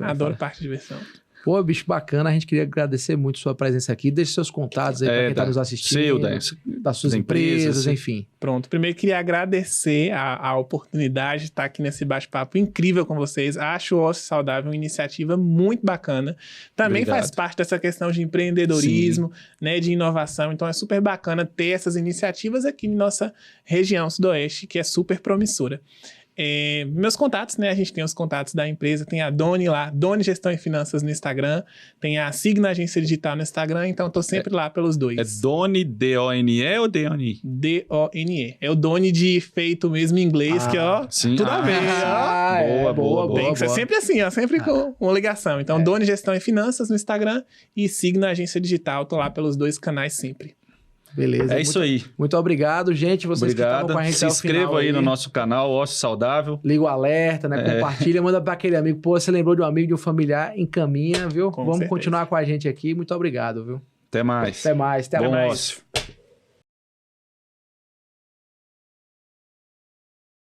[SPEAKER 3] Adoro parque de diversão.
[SPEAKER 2] Pô, bicho, bacana. A gente queria agradecer muito sua presença aqui. Deixe seus contatos aí para quem tá nos assistindo. Das suas empresas, enfim.
[SPEAKER 3] Pronto. Primeiro, queria agradecer a oportunidade de estar aqui nesse bate-papo incrível com vocês. Acho o Ócio Saudável uma iniciativa muito bacana. Também faz parte dessa questão de empreendedorismo, né, de inovação. Então, é super bacana ter essas iniciativas aqui em nossa região sudoeste, que é super promissora. Meus contatos, né? A gente tem os contatos da empresa, tem a Doni lá, Doni Gestão e Finanças no Instagram, tem a Signa Agência Digital no Instagram, então tô sempre lá pelos dois.
[SPEAKER 1] É Doni, D-O-N-E ou D-O-N-I?
[SPEAKER 3] D-O-N-E. É o Doni de feito mesmo em inglês, que
[SPEAKER 1] sim.
[SPEAKER 3] Tudo a ver.
[SPEAKER 1] Boa.
[SPEAKER 3] Tem que ser sempre assim, sempre com uma ligação. Então, Doni Gestão e Finanças no Instagram e Signa Agência Digital, tô lá pelos dois canais sempre.
[SPEAKER 2] Beleza.
[SPEAKER 1] Isso aí.
[SPEAKER 2] Muito obrigado, gente. Vocês que estavam com a gente
[SPEAKER 1] se inscreva aí no nosso canal, Ócio Saudável.
[SPEAKER 2] Liga o alerta, né? Compartilha, manda para aquele amigo. Pô, você lembrou de um amigo, de um familiar, encaminha, viu? Vamos continuar com a gente aqui. Muito obrigado, viu?
[SPEAKER 1] Até mais.
[SPEAKER 2] Até mais.
[SPEAKER 1] Bom ócio.